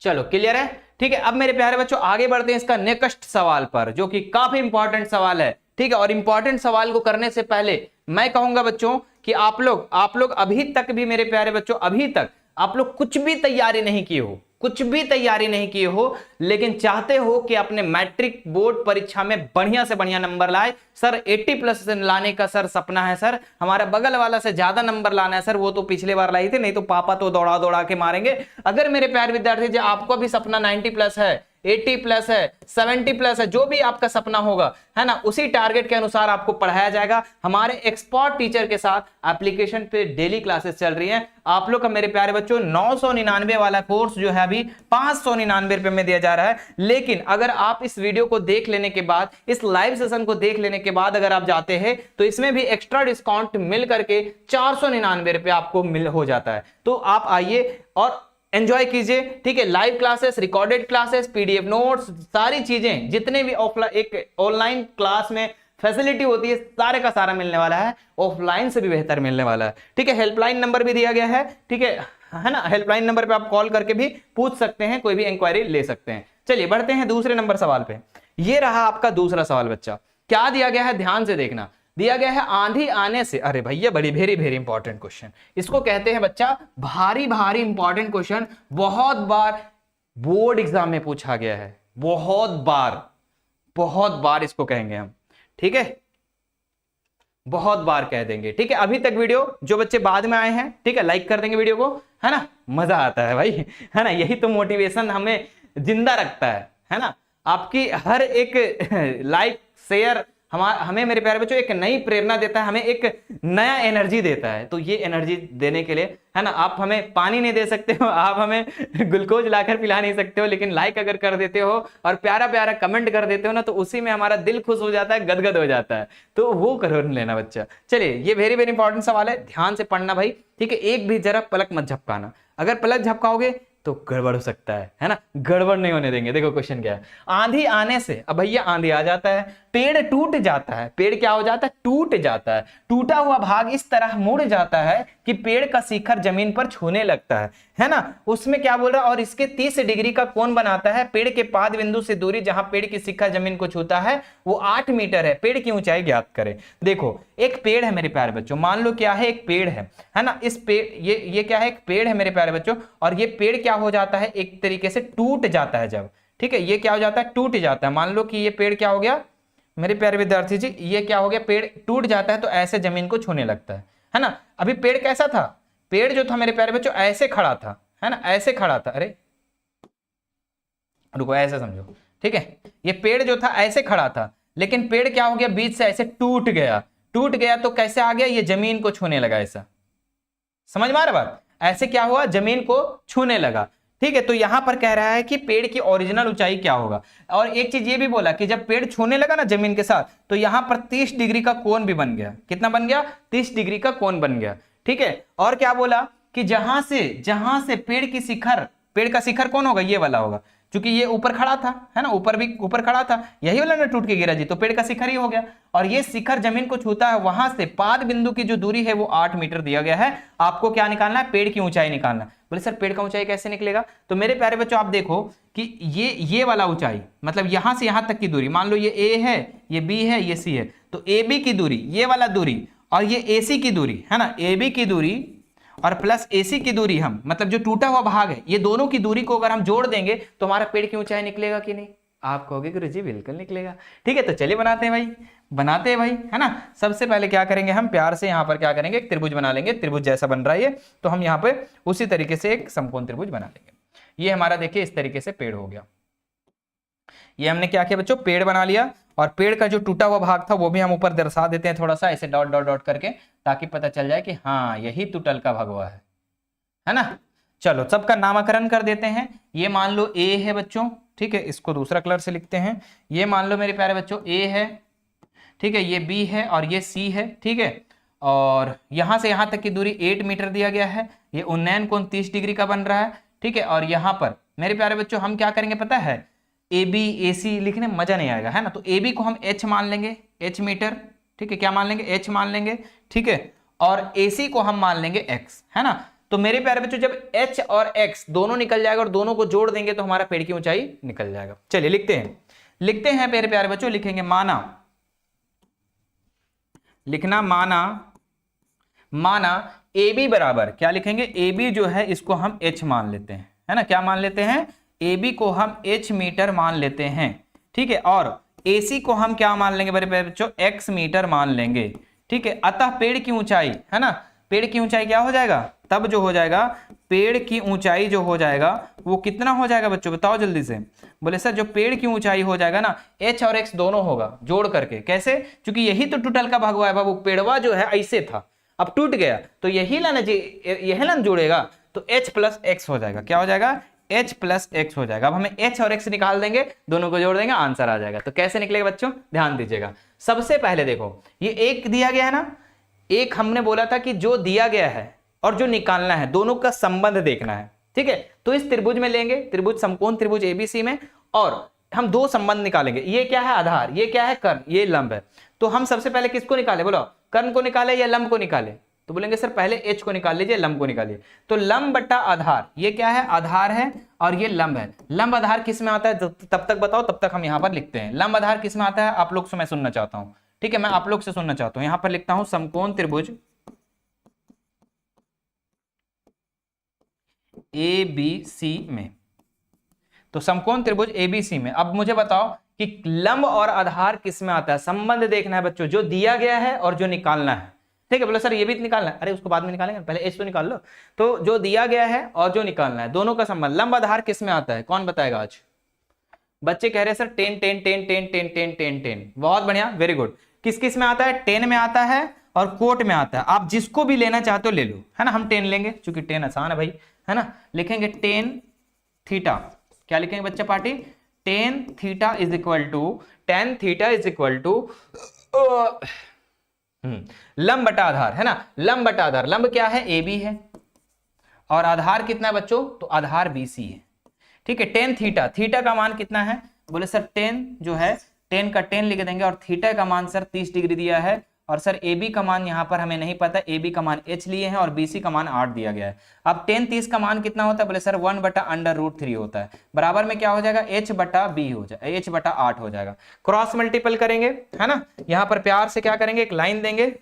चलो क्लियर है, ठीक है। अब मेरे प्यारे बच्चों आगे बढ़ते हैं इसका नेक्स्ट सवाल पर, जो कि काफी इंपॉर्टेंट सवाल है, ठीक है। और इंपॉर्टेंट सवाल को करने से पहले मैं कहूंगा बच्चों कि आप लोग अभी तक भी मेरे प्यारे बच्चों, अभी तक आप लोग कुछ भी तैयारी नहीं किए हो, कुछ भी तैयारी नहीं किए हो, लेकिन चाहते हो कि अपने मैट्रिक बोर्ड परीक्षा में बढ़िया से बढ़िया नंबर लाए, सर 80+ लाने का सर सपना है, सर हमारा बगल वाला से ज्यादा नंबर लाना है सर, वो तो पिछले बार लाई थी, नहीं तो पापा तो दौड़ा दौड़ा के मारेंगे। अगर मेरे प्यारे विद्यार्थी जी आपको भी सपना 90+ है, 80+ है, 70+ है, जो भी आपका सपना होगा, है ना, उसी टारगेट के अनुसार आपको पढ़ाया जाएगा। हमारे एक्सपर्ट टीचर के साथ एप्लीकेशन पे डेली क्लासेस चल रही हैं। आप लोग का मेरे प्यारे बच्चों 999 वाला कोर्स जो है अभी 599 रुपए में दिया जा रहा है। लेकिन अगर आप इस वीडियो को देख लेने के बाद, इस लाइव सेशन को देख लेने के बाद अगर आप जाते हैं तो इसमें भी एक्स्ट्रा डिस्काउंट मिल करके 499 रुपए आपको मिल हो जाता है। तो आप आइए और एंजॉय कीजिए, ठीक है। Live classes, recorded classes, PDF notes, सारी चीजें जितने भी ऑफलाइन एक ऑनलाइन क्लास में फैसिलिटी होती है सारे का सारा मिलने वाला है, ऑफलाइन से भी बेहतर मिलने वाला है, ठीक है। हेल्पलाइन नंबर भी दिया गया है, ठीक है ना, हेल्पलाइन नंबर पे आप कॉल करके भी पूछ सकते हैं, कोई भी इंक्वायरी ले सकते हैं। चलिए बढ़ते हैं दूसरे नंबर सवाल पे। ये रहा आपका दूसरा सवाल बच्चा, क्या दिया गया है ध्यान से देखना। दिया गया है आंधी आने से, अरे भैया बड़ी वेरी वेरी इंपॉर्टेंट क्वेश्चन, इसको कहते हैं बच्चा भारी भारी इंपॉर्टेंट क्वेश्चन, बहुत बार बोर्ड एग्जाम में पूछा गया है, बहुत बार इसको कहेंगे हम, ठीक है, बहुत बार कह देंगे, ठीक है। अभी तक वीडियो जो बच्चे बाद में आए हैं, ठीक है, लाइक कर देंगे वीडियो को, है ना, मजा आता है भाई, है ना, यही तो मोटिवेशन हमें जिंदा रखता है ना। आपकी हर एक लाइक शेयर हमें मेरे प्यारे बच्चों एक नई प्रेरणा देता है, हमें एक नया एनर्जी देता है। तो ये एनर्जी देने के लिए, है ना, आप हमें पानी नहीं दे सकते हो, आप हमें ग्लूकोज लाकर पिला नहीं सकते हो, लेकिन लाइक अगर कर देते हो और प्यारा प्यारा कमेंट कर देते हो ना, तो उसी में हमारा दिल खुश हो जाता है, गदगद हो जाता है। तो वो करो लेना बच्चा। चलिए ये वेरी वेरी इंपॉर्टेंट सवाल है, ध्यान से पढ़ना भाई, ठीक है। एक भी जरा पलक मत झपकाना, अगर पलक झपकाओगे तो गड़बड़ हो सकता है ना, गड़बड़ नहीं होने देंगे। देखो क्वेश्चन क्या है, आंधी आने से, अब भैया आंधी आ जाता है, पेड़ टूट जाता है, पेड़ क्या हो जाता है, टूट जाता है, टूटा हुआ भाग इस तरह मुड़ जाता है कि पेड़ का शिखर जमीन पर छूने लगता है ना। उसमें क्या बोल रहा है, और इसके 30 डिग्री का कोण बनाता है, पेड़ के पाद बिंदु से दूरी जहां पेड़ की शिखर जमीन को छूता है वो 8 मीटर है, पेड़ की ऊंचाई ज्ञात करें। देखो एक पेड़ है मेरे प्यारे बच्चों, मान लो क्या है, एक पेड़ है ना, इस पेड़ ये क्या है, एक पेड़ है मेरे प्यारे बच्चों, और ये पेड़ क्या हो जाता है, एक तरीके से टूट जाता है जब, ठीक है, ये क्या हो जाता है, टूट जाता है। मान लो कि ये पेड़ क्या हो गया मेरे प्यारे विद्यार्थी जी, ये क्या हो गया, पेड़ टूट जाता है तो ऐसे जमीन को छूने लगता है ना। अभी पेड़ कैसा था, पेड़ जो था मेरे प्यारे बच्चों ऐसे खड़ा था, है ना, ऐसे खड़ा था, अरे रुको ऐसे समझो, ठीक है, ये पेड़ जो था ऐसे खड़ा था, लेकिन पेड़ क्या हो गया, बीच से ऐसे टूट गया तो कैसे आ गया, ये जमीन को छूने लगा, ऐसा समझ में आ रहा बात, ऐसे क्या हुआ, जमीन को छूने लगा, ठीक है। तो यहां पर कह रहा है कि पेड़ की ओरिजिनल ऊंचाई क्या होगा, और एक चीज ये भी बोला कि जब पेड़ छूने लगा ना जमीन के साथ, तो यहां पर 30 डिग्री का कोण भी बन गया, कितना बन गया, 30 डिग्री का कोण बन गया, ठीक है। और क्या बोला कि जहां से पेड़ का शिखर कौन होगा, ये वाला होगा, क्योंकि ये ऊपर खड़ा था, है ना, ऊपर खड़ा था, यही वाला ना टूट के गिरा जी, तो पेड़ का शिखर ही हो गया, और ये शिखर जमीन को छूता है, वहां से पाद बिंदु की जो दूरी है वो 8 मीटर दिया गया है। आपको क्या निकालना है, पेड़ की ऊंचाई निकालना। बोले सर पेड़ का ऊंचाई कैसे निकलेगा, तो मेरे प्यारे बच्चों आप देखो कि ये वाला ऊंचाई, मतलब यहां से यहां तक की दूरी, मान लो ये ए है, ये बी है, ये सी है, तो ए बी की दूरी, ये वाला दूरी, और ये ए सी की दूरी, है ना, ए बी की दूरी और प्लस एसी की दूरी, हम मतलब जो टूटा हुआ भाग है, ये दोनों की दूरी को अगर हम जोड़ देंगे तो हमारा पेड़ की ऊंचाई निकलेगा कि नहीं, आप कहोगे गुरुजी बिल्कुल निकलेगा, ठीक है। तो चलिए बनाते हैं भाई, है ना। सबसे पहले क्या करेंगे, हम प्यार से यहाँ पर क्या करेंगे, एक त्रिभुज बना लेंगे, त्रिभुज जैसा बन रहा है ये, तो हम यहाँ पे उसी तरीके से एक समकोण त्रिभुज बना लेंगे। ये हमारा देखिए इस तरीके से पेड़ हो गया, ये हमने क्या किया बच्चों, पेड़ बना लिया, और पेड़ का जो टूटा हुआ भाग था वो भी हम ऊपर दर्शा देते हैं थोड़ा सा ऐसे डॉट डॉट डॉट करके, ताकि पता चल जाए कि हाँ यही टूटल का भगवा है ना। चलो सबका नामकरण कर देते हैं। ये मान लो ए है बच्चों, ठीक है, इसको दूसरा कलर से लिखते हैं। ये मान लो मेरे प्यारे बच्चों ए है, ठीक है, ये बी है और ये सी है, ठीक है, और यहां से यहां तक की दूरी 8 मीटर दिया गया है। ये उन्नयन कोण 30 डिग्री का बन रहा है, ठीक है। और यहां पर मेरे प्यारे बच्चों हम क्या करेंगे पता है, ए बी ए सी लिखने में मजा नहीं आएगा, है ना, तो ए बी को हम एच मान लेंगे, एच मीटर, ठीक है, क्या मान लेंगे, एच मान लेंगे, ठीक है, और ए सी को हम मान लेंगे एक्स, है ना। तो मेरे प्यारे बच्चों जब h और x दोनों निकल जाएगा और दोनों को जोड़ देंगे तो हमारा पेड़ की ऊंचाई निकल जाएगा। चलिए लिखते हैं मेरे प्यारे बच्चों, लिखेंगे माना AB बराबर क्या लिखेंगे, AB जो है इसको हम h मान लेते हैं, है ना, क्या मान लेते हैं, AB को हम h मीटर मान लेते हैं, ठीक है, और AC को हम क्या मान लेंगे बड़े बच्चों, x मीटर मान लेंगे, ठीक है। अतः पेड़ की ऊंचाई, है ना, पेड़ की ऊंचाई क्या हो जाएगा, तब जो हो जाएगा, पेड़ की ऊंचाई जो हो जाएगा वो कितना हो जाएगा बच्चों, बताओ जल्दी से। बोले सर जो पेड़ की ऊंचाई हो जाएगा ना, h और x दोनों होगा जोड़ करके, कैसे, क्योंकि यही तो टूटल का भाग हुआ है बाबू, पेड़वा जो है ऐसे था, अब टूट गया, तो यही लाना, यही लाना जोड़ेगा, तो h प्लस एक्स हो जाएगा, क्या हो जाएगा, h प्लस एक्स हो जाएगा। अब हमें h और x निकाल देंगे, दोनों को जोड़ देंगे, आंसर आ जाएगा। तो कैसे निकलेगा बच्चों, ध्यान दीजिएगा। सबसे पहले देखो, ये एक दिया गया है ना, एक हमने बोला था कि जो दिया गया है और जो निकालना है दोनों का संबंध देखना है, ठीक है। तो इस त्रिभुज में लेंगे, त्रिभुज समकोण त्रिभुज एबीसी में, और हम दो संबंध निकालेंगे, ये क्या है आधार, ये क्या है कर्ण, ये लंब है। तो हम सबसे पहले किसको निकाले, बोलो कर्ण को निकाले या लंब को निकाले, तो बोलेंगे सर पहले h को निकाल लीजिए, लंब को निकालिए। तो लंब बट्टा आधार, ये क्या है, आधार है और ये लंब है। लंब आधार किस में आता है, तब तक बताओ, तब तक हम यहां पर लिखते हैं। लंब आधार किस में आता है, आप लोग से मैं सुनना चाहता हूं, ठीक है, मैं आप लोग से सुनना चाहता हूं। यहां पर लिखता हूं समकोण त्रिभुज ABC में, तो समकोण त्रिभुज ABC में। अब मुझे बताओ कि लंब और आधार किस में आता है, संबंध देखना है बच्चों, जो दिया गया है और जो निकालना है, ठीक है। बोलो सर ये भी निकालना है, अरे उसको बाद में निकालेंगे, पहले h तो निकाल लो। तो जो दिया गया है और जो निकालना है दोनों का संबंध, लंब आधार किस में आता है, कौन बताएगा आज, बच्चे कह रहे हैं सर 10 10 10 10 10 10 10 10, बहुत बढ़िया, वेरी गुड। किस किस में आता है, 10 में आता है और कोट में आता है, आप जिसको भी लेना चाहते हो ले लो, है ना। हम 10 लेंगे क्योंकि 10 आसान है भाई, है ना। लिखेंगे 10 थीटा, क्या लिखेंगे बच्चा party, 10 theta is equal to, 10 theta is equal to लंब बटा आधार, है ना, लंब बटा आधार। लंब क्या है, AB है, और आधार कितना है बच्चों, तो आधार BC है, ठीक है। 10 थीटा, थीटा का मान कितना है, बोले सर 10 जो है 10 का 10 लिख देंगे, और थीटा का मान सर 30 डिग्री दिया है, और सर AB का मान यहाँ पर हमें नहीं पता, AB का मान h लिए हैं और BC का मान 8 दिया गया है। अब 10 30 का मान कितना होता है, बोले सर 1 बटा अंडर रूट 3 होता है, बराबर में क्या हो जाएगा, h बटा b हो जाएगा, h बटा 8 हो जाएगा। क्रॉस मल्टीपल करेंगे, है ना, यहाँ पर प्यार से क्या करेंगे, एक लाइन देंगे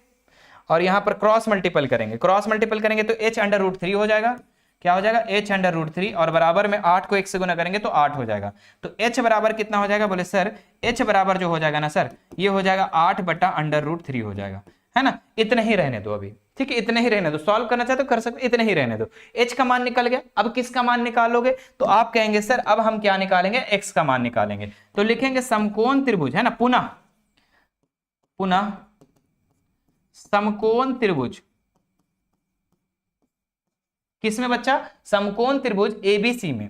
और यहाँ पर क्रॉस मल्टीपल करेंगे, क्रॉस मल्टीपल करेंगे तो h अंडर रूट 3 हो जाएगा, क्या हो जाएगा, h अंडर रूट 3, और बराबर में 8 को 1 से गुना करेंगे तो 8 हो जाएगा। तो h बराबर कितना हो जाएगा, बोले सर h बराबर जो हो जाएगा ना सर, ये हो जाएगा 8 बटा अंडर रूट 3 हो जाएगा, है ना। इतने ही रहने दो अभी, ठीक है, इतने ही रहने दो, सॉल्व करना चाहते तो कर सकते, इतने ही रहने दो। h का मान निकल गया, अब किसका मान निकालोगे, तो आप कहेंगे सर अब हम क्या निकालेंगे, x का मान निकालेंगे। तो लिखेंगे समकोण त्रिभुज, है ना, पुनः पुनः समकोण त्रिभुज किसमें बच्चा, समकोण त्रिभुज ABC में।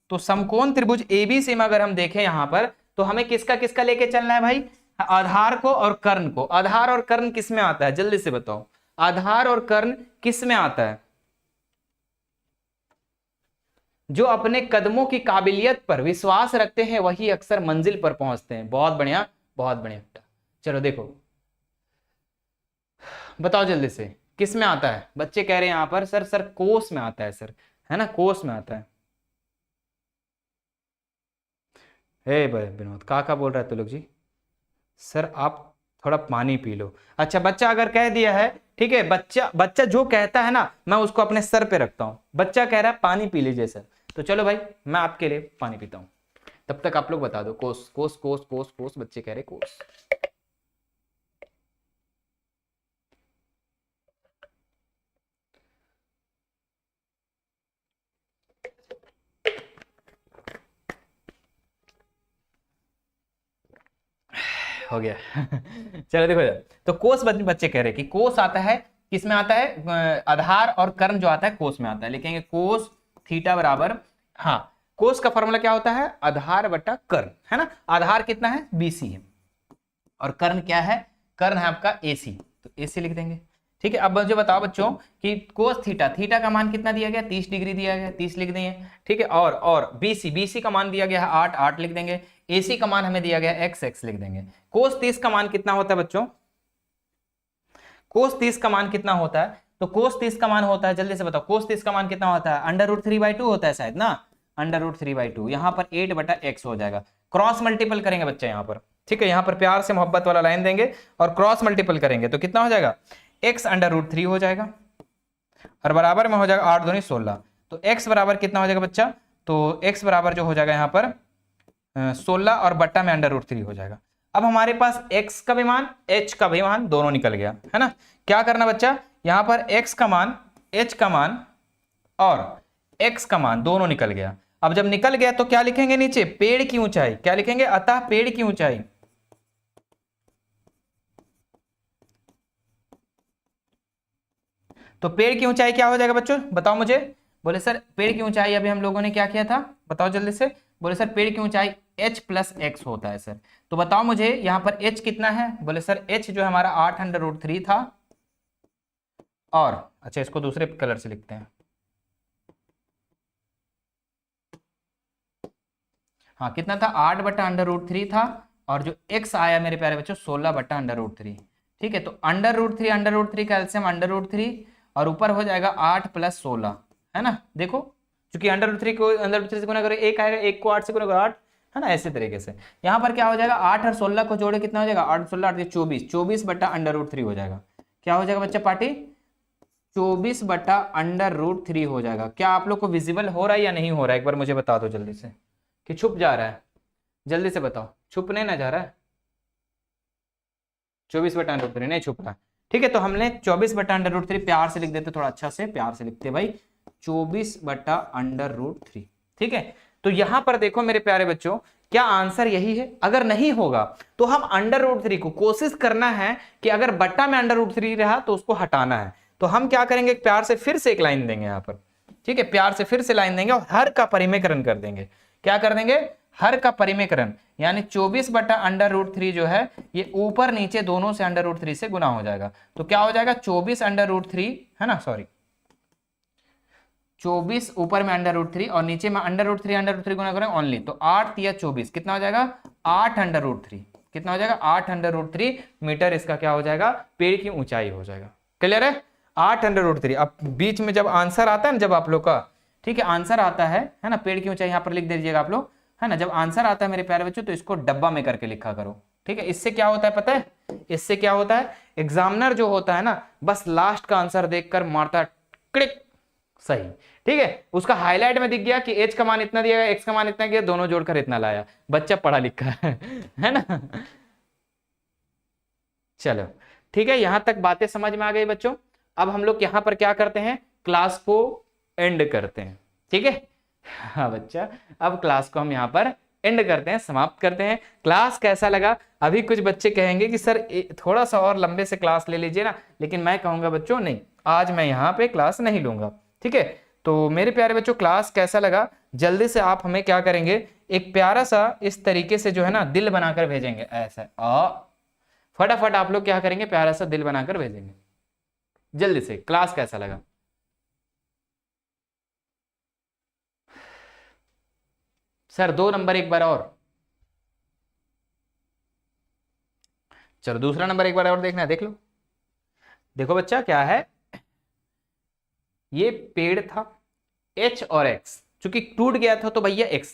तो समकोण त्रिभुज ABC में अगर हम देखें यहां पर, तो हमें किसका किसका लेके चलना है भाई, आधार को और कर्ण को। आधार और कर्ण किस में आता है, जल्दी से बताओ, आधार और कर्ण किस में आता है, जो अपने कदमों की काबिलियत पर विश्वास रखते हैं वही अक्सर मंजिल पर पहुंचते हैं। बहुत बढ़िया, बहुत बढ़िया। चलो देखो बताओ जल्दी से किस में आता है, बच्चे कह रहे हैं यहां पर सर सर कोस में आता है सर, है ना, कोस में आता है। हे विनोद का बोल रहा है तो लोग जी, सर आप थोड़ा पानी पी लो। अच्छा बच्चा अगर कह दिया है, ठीक है, बच्चा जो कहता है ना मैं उसको अपने सर पे रखता हूं। बच्चा कह रहा है पानी पी लीजिए सर, तो चलो भाई मैं आपके लिए पानी पीता हूं, तब तक आप लोग बता दो कोस कोस कोस कोस कोस, बच्चे कह रहे कोस। हो गया चलो देखो तो कोस बच्चे कह रहे हैं कि कोस आता है, किसमें आता है, आधार और कर्ण जो आता है कोस में आता है। लिखेंगे कोस थीटा बराबर, हाँ कोस का फॉर्मूला क्या होता है, आधार बटा कर्ण, है ना। आधार कितना है, BC है, और कर्ण क्या है, कर्ण है आपका AC, तो AC लिख देंगे, ठीक है। अब मुझे बताओ बच्चों कि कोस थीटा, थीटा का मान कितना दिया गया, 30 डिग्री दिया गया, 30 लिख देंगे, ठीक है। और BC का मान दिया गया है 8, 8 लिख देंगे। AC का मान हमें दिया गया x, x लिख देंगे। कोस 30 का मान कितना होता है बच्चों, कोस 30 का मान कितना होता है, तो कोस 30 का मान होता है, जल्दी से बताओ कोस 30 का मान कितना होता है, अंडर रूट 3/2 होता है शायद ना, अंडर रूट 3/2, यहाँ पर 8 बटा x हो जाएगा। क्रॉस मल्टीपल करेंगे बच्चे यहाँ पर, ठीक है, यहाँ पर प्यार से मोहब्बत वाला लाइन देंगे और क्रॉस मल्टीपल करेंगे तो कितना हो जाएगा, x अंडर रूट 3 हो जाएगा, और बराबर में हो जाएगा 8 दूनी 16। तो x बराबर कितना हो जाएगा बच्चा, तो x बराबर जो हो जाएगा यहाँ पर 16 और बट्टा में √3 हो जाएगा। अब हमारे पास x का भी मान h का भी मान दोनों निकल गया है ना। क्या करना बच्चा, यहाँ पर x का मान, h का मान और x का मान दोनों निकल गया। अब जब निकल गया तो क्या लिखेंगे नीचे, पेड़ की ऊंचाई। क्या लिखेंगे, अतः पेड़ की ऊंचाई। तो पेड़ की ऊंचाई क्या हो जाएगा बच्चों, बताओ मुझे। बोले सर पेड़ की ऊंचाई अभी हम लोगों ने क्या किया था, बताओ जल्दी से। बोले सर पेड़ की ऊंचाई h प्लस x होता है सर। तो बताओ मुझे यहाँ पर h कितना है। बोले सर h जो है हमारा 8√3 था। और अच्छा इसको दूसरे कलर से लिखते हैं। हाँ कितना था, 8/√3 था। और जो x आया मेरे प्यारे बच्चों 16/√3। ठीक है, तो √3 का एलसीएम √3 और ऊपर हो जाएगा 8 + 16 है ना। देखो क्योंकि √3 को √3 से गुना करो 1 आएगा, 1 को 8 से गुना करो 8 है ना। ऐसे तरीके से यहाँ पर क्या हो जाएगा, 8 और 16 को जोड़े कितना हो जाएगा, 8 16 8 24, 24/√3 हो जाएगा। क्या हो जाएगा बच्चा पार्टी, 24/√3 हो जाएगा। क्या आप लोग को विजिबल हो रहा है या नहीं हो रहा है, एक बार मुझे बता दो जल्दी से, कि छुप जा रहा है, जल्दी से बताओ, छुपने ना जा रहा है। 24/√3 नहीं छुप रहा। ठीक है, तो हमने 24/√3 प्यार से लिख देते, थोड़ा अच्छा से प्यार से लिखते भाई, 24/√3। ठीक है, तो यहां पर देखो मेरे प्यारे बच्चों, क्या आंसर यही है। अगर नहीं होगा तो हम √3 को कोशिश करना है कि अगर बट्टा में √3 रहा तो उसको हटाना है। तो हम क्या करेंगे, प्यार से फिर से एक लाइन देंगे यहाँ पर। ठीक है, प्यार से फिर से लाइन देंगे और हर का परिमेयकरण कर देंगे। क्या कर देंगे, हर का परिमेयकरण, यानी 24/√3 जो है ये ऊपर नीचे दोनों से √3 से गुना हो जाएगा। तो क्या हो जाएगा 24/√3 है ना, सॉरी 24 ऊपर में √3 और नीचे में √3 गुना करें ओनली, तो 8 या 24 कितना हो जाएगा 8√3। कितना हो जाएगा 8√3 मीटर। इसका क्या हो जाएगा, पेड़ की ऊंचाई हो जाएगा। क्लियर है, 8√3। अब बीच में जब आंसर आता है ना, जब आप लोग का, ठीक है आंसर आता है ना, पेड़ की ऊंचाई यहाँ पर लिख दीजिएगा आप लोग है ना। जब आंसर आता है मेरे प्यारे बच्चों तो इसको डब्बा में करके लिखा करो। ठीक है, इससे क्या होता है पता है, इससे क्या होता है, एग्जामिनर जो होता है ना बस लास्ट का आंसर देखकर मारता क्लिक सही। ठीक है, उसका हाईलाइट में दिख गया कि एच का मान इतना दिया गया, एक्स का मान इतना गया, दोनों जोड़कर इतना लाया, बच्चा पढ़ा लिखा है ना। चलो ठीक है, यहां तक बातें समझ में आ गई बच्चों। अब हम लोग यहां पर क्या करते हैं, क्लास को एंड करते हैं। ठीक है, हाँ बच्चा, अब क्लास को हम यहाँ पर एंड करते हैं, समाप्त करते हैं। क्लास कैसा लगा, अभी कुछ बच्चे कहेंगे कि सर थोड़ा सा और लंबे से क्लास ले लीजिए ना, लेकिन मैं कहूंगा बच्चों नहीं, आज मैं यहाँ पे क्लास नहीं लूंगा। ठीक है, तो मेरे प्यारे बच्चों क्लास कैसा लगा, जल्दी से आप हमें क्या करेंगे, एक प्यारा सा इस तरीके से जो है ना दिल बनाकर भेजेंगे, ऐसा फटाफट आप लोग क्या करेंगे, प्यारा सा दिल बनाकर भेजेंगे जल्दी से। क्लास कैसा लगा, सर 2 नंबर एक बार और, चलो दूसरा नंबर एक बार और देखना है, देख लो। देखो बच्चा क्या है, ये पेड़ था H और X, चूंकि टूट गया था तो भैया X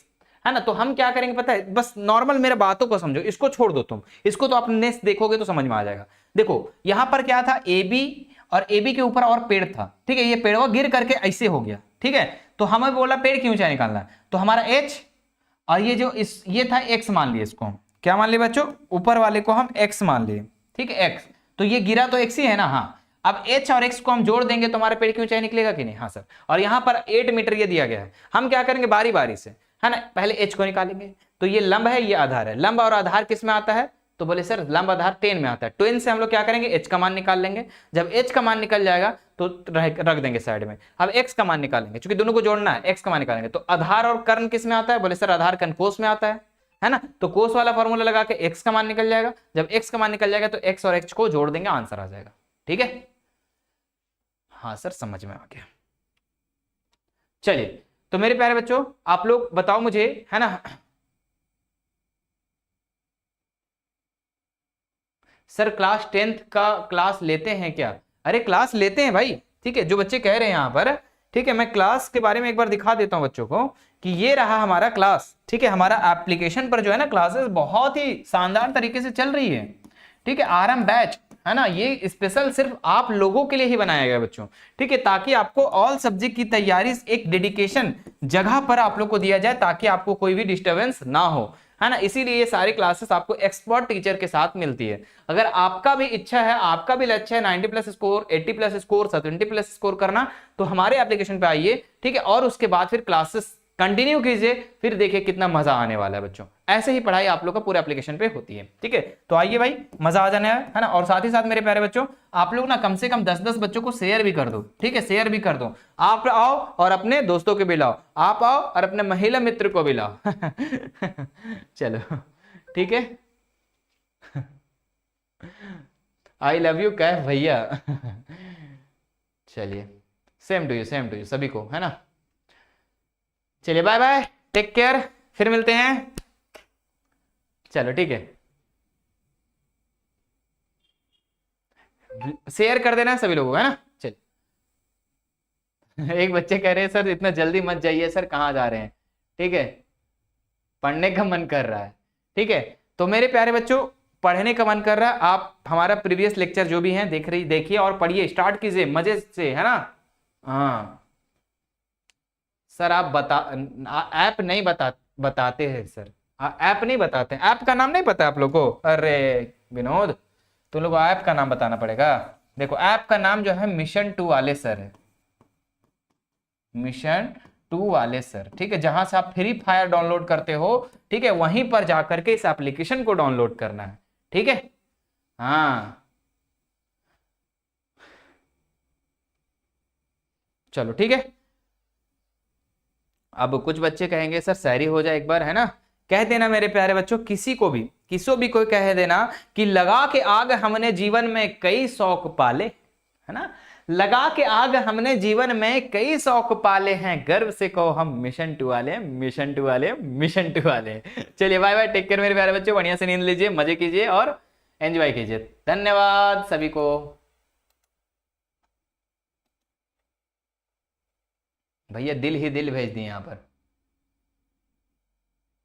है ना। तो हम क्या करेंगे पता है, बस नॉर्मल मेरे बातों को समझो, इसको छोड़ दो तुम, इसको तो आपने देखोगे तो समझ में आ जाएगा। देखो यहां पर क्या था, AB और AB के ऊपर और पेड़ था। ठीक है, ये पेड़ वो गिर करके ऐसे हो गया। ठीक है, तो हमें बोला पेड़ की ऊंचाई निकालना है, तो हमारा H और ये जो ये था X मान लिए, इसको हम क्या मान लिए बच्चों, ऊपर वाले को हम X मान लिए। ठीक है, X, तो ये गिरा तो X ही है ना। हाँ, अब H और X को हम जोड़ देंगे तो हमारे पेड़ की ऊंचाई निकलेगा कि नहीं, हाँ सर। और यहाँ पर 8 मीटर ये दिया गया है, हम क्या करेंगे बारी बारी से है ना, पहले H को निकालेंगे। तो ये लंब है, ये आधार है, लंब और आधार किस में आता है, तो बोले सर लंब आधार 10 में आता है। 10 से हम लोग क्या करेंगे, H का मान निकाल लेंगे। जब H का मान निकल जाएगा तो रख देंगे साइड में। अब X का मान निकालेंगे, क्योंकि दोनों को जोड़ना है, X का मान निकालेंगे। तो आधार और कर्ण किस में आता है, बोले सर आधार कर्ण कोस में आता है ना। तो कोस वाला फॉर्मूला लगा के X का मान निकल जाएगा। जब X का मान निकल जाएगा तो X और H को जोड़ देंगे, आंसर आ जाएगा। ठीक है, हाँ सर समझ में आ गया। चलिए, तो मेरे प्यारे बच्चों आप लोग बताओ मुझे है ना, सर क्लास 10th का क्लास लेते हैं क्या, अरे क्लास लेते हैं भाई। ठीक है, जो बच्चे कह रहे हैं यहाँ पर, ठीक है, मैं क्लास के बारे में एक बार दिखा देता हूं बच्चों को कि ये रहा हमारा क्लास। ठीक है, हमारा एप्लीकेशन पर जो है ना क्लासेस बहुत ही शानदार तरीके से चल रही है। ठीक है, आरएम बैच है ना, ये स्पेशल सिर्फ आप लोगों के लिए ही बनाया गया बच्चों, ठीक है, ताकि आपको ऑल सब्जेक्ट की तैयारी एक डेडिकेशन जगह पर आप लोग को दिया जाए, ताकि आपको कोई भी डिस्टरबेंस ना हो, है ना। इसीलिए ये सारी क्लासेस आपको एक्सपर्ट टीचर के साथ मिलती है। अगर आपका भी इच्छा है, आपका भी लक्ष्य है 90+ स्कोर, 80+ स्कोर, 70+ स्कोर करना, तो हमारे एप्लीकेशन पे आइए, ठीक है, और उसके बाद फिर क्लासेस कंटिन्यू कीजिए, फिर देखिए कितना मजा आने वाला है बच्चों। ऐसे ही पढ़ाई आप लोग का पूरे एप्लीकेशन पे होती है, ठीक है। तो आइए भाई, मजा आ जाने है ना। और साथ ही साथ मेरे प्यारे बच्चों, आप लोग ना कम से कम 10-10 बच्चों को शेयर भी कर दो, ठीक है, शेयर भी कर दो। आप आओ और अपने दोस्तों को भी लाओ, आप आओ और अपने महिला मित्र को भी लाओ। चलो ठीक है। आई लव यू कैफ भैया। चलिए, सेम टू यू सभी को, है ना। चलिए बाय बाय, टेक केयर, फिर मिलते हैं। चलो ठीक है, शेयर कर देना सभी लोगों को, है ना। चलिए। एक बच्चे कह रहे हैं सर इतना जल्दी मत जाइए सर, कहाँ जा रहे हैं, ठीक है, पढ़ने का मन कर रहा है, ठीक है। तो मेरे प्यारे बच्चों, पढ़ने का मन कर रहा है, आप हमारा प्रीवियस लेक्चर जो भी है देखिए और पढ़िए, स्टार्ट कीजिए मजे से, है ना। हाँ सर, आप ऐप नहीं बताते हैं सर, ऐप नहीं बताते, ऐप का नाम नहीं पता आप लोग को। अरे विनोद, तुम लोग को ऐप का नाम बताना पड़ेगा। देखो, ऐप का नाम जो है मिशन 2 वाले सर है, मिशन 2 वाले सर, ठीक है, जहां से आप फ्री फायर डाउनलोड करते हो, ठीक है, वहीं पर जाकर के इस एप्लीकेशन को डाउनलोड करना है, ठीक है। हाँ चलो ठीक है। अब कुछ बच्चे कहेंगे सर शायरी हो जाए एक बार, है ना। कह देना मेरे प्यारे बच्चों, किसी को भी कोई कह देना कि लगा के आग हमने जीवन में कई शौक पाले, है ना, लगा के आग हमने जीवन में कई शौक पाले हैं, गर्व से कहो हम मिशन 2 वाले, मिशन 2 वाले, मिशन 2 वाले। चलिए बाय बाय, टेक केयर मेरे प्यारे बच्चों, बढ़िया से नींद लीजिए, मजे कीजिए और एंजॉय कीजिए। धन्यवाद सभी को। भैया दिल ही दिल भेज दिए यहाँ पर।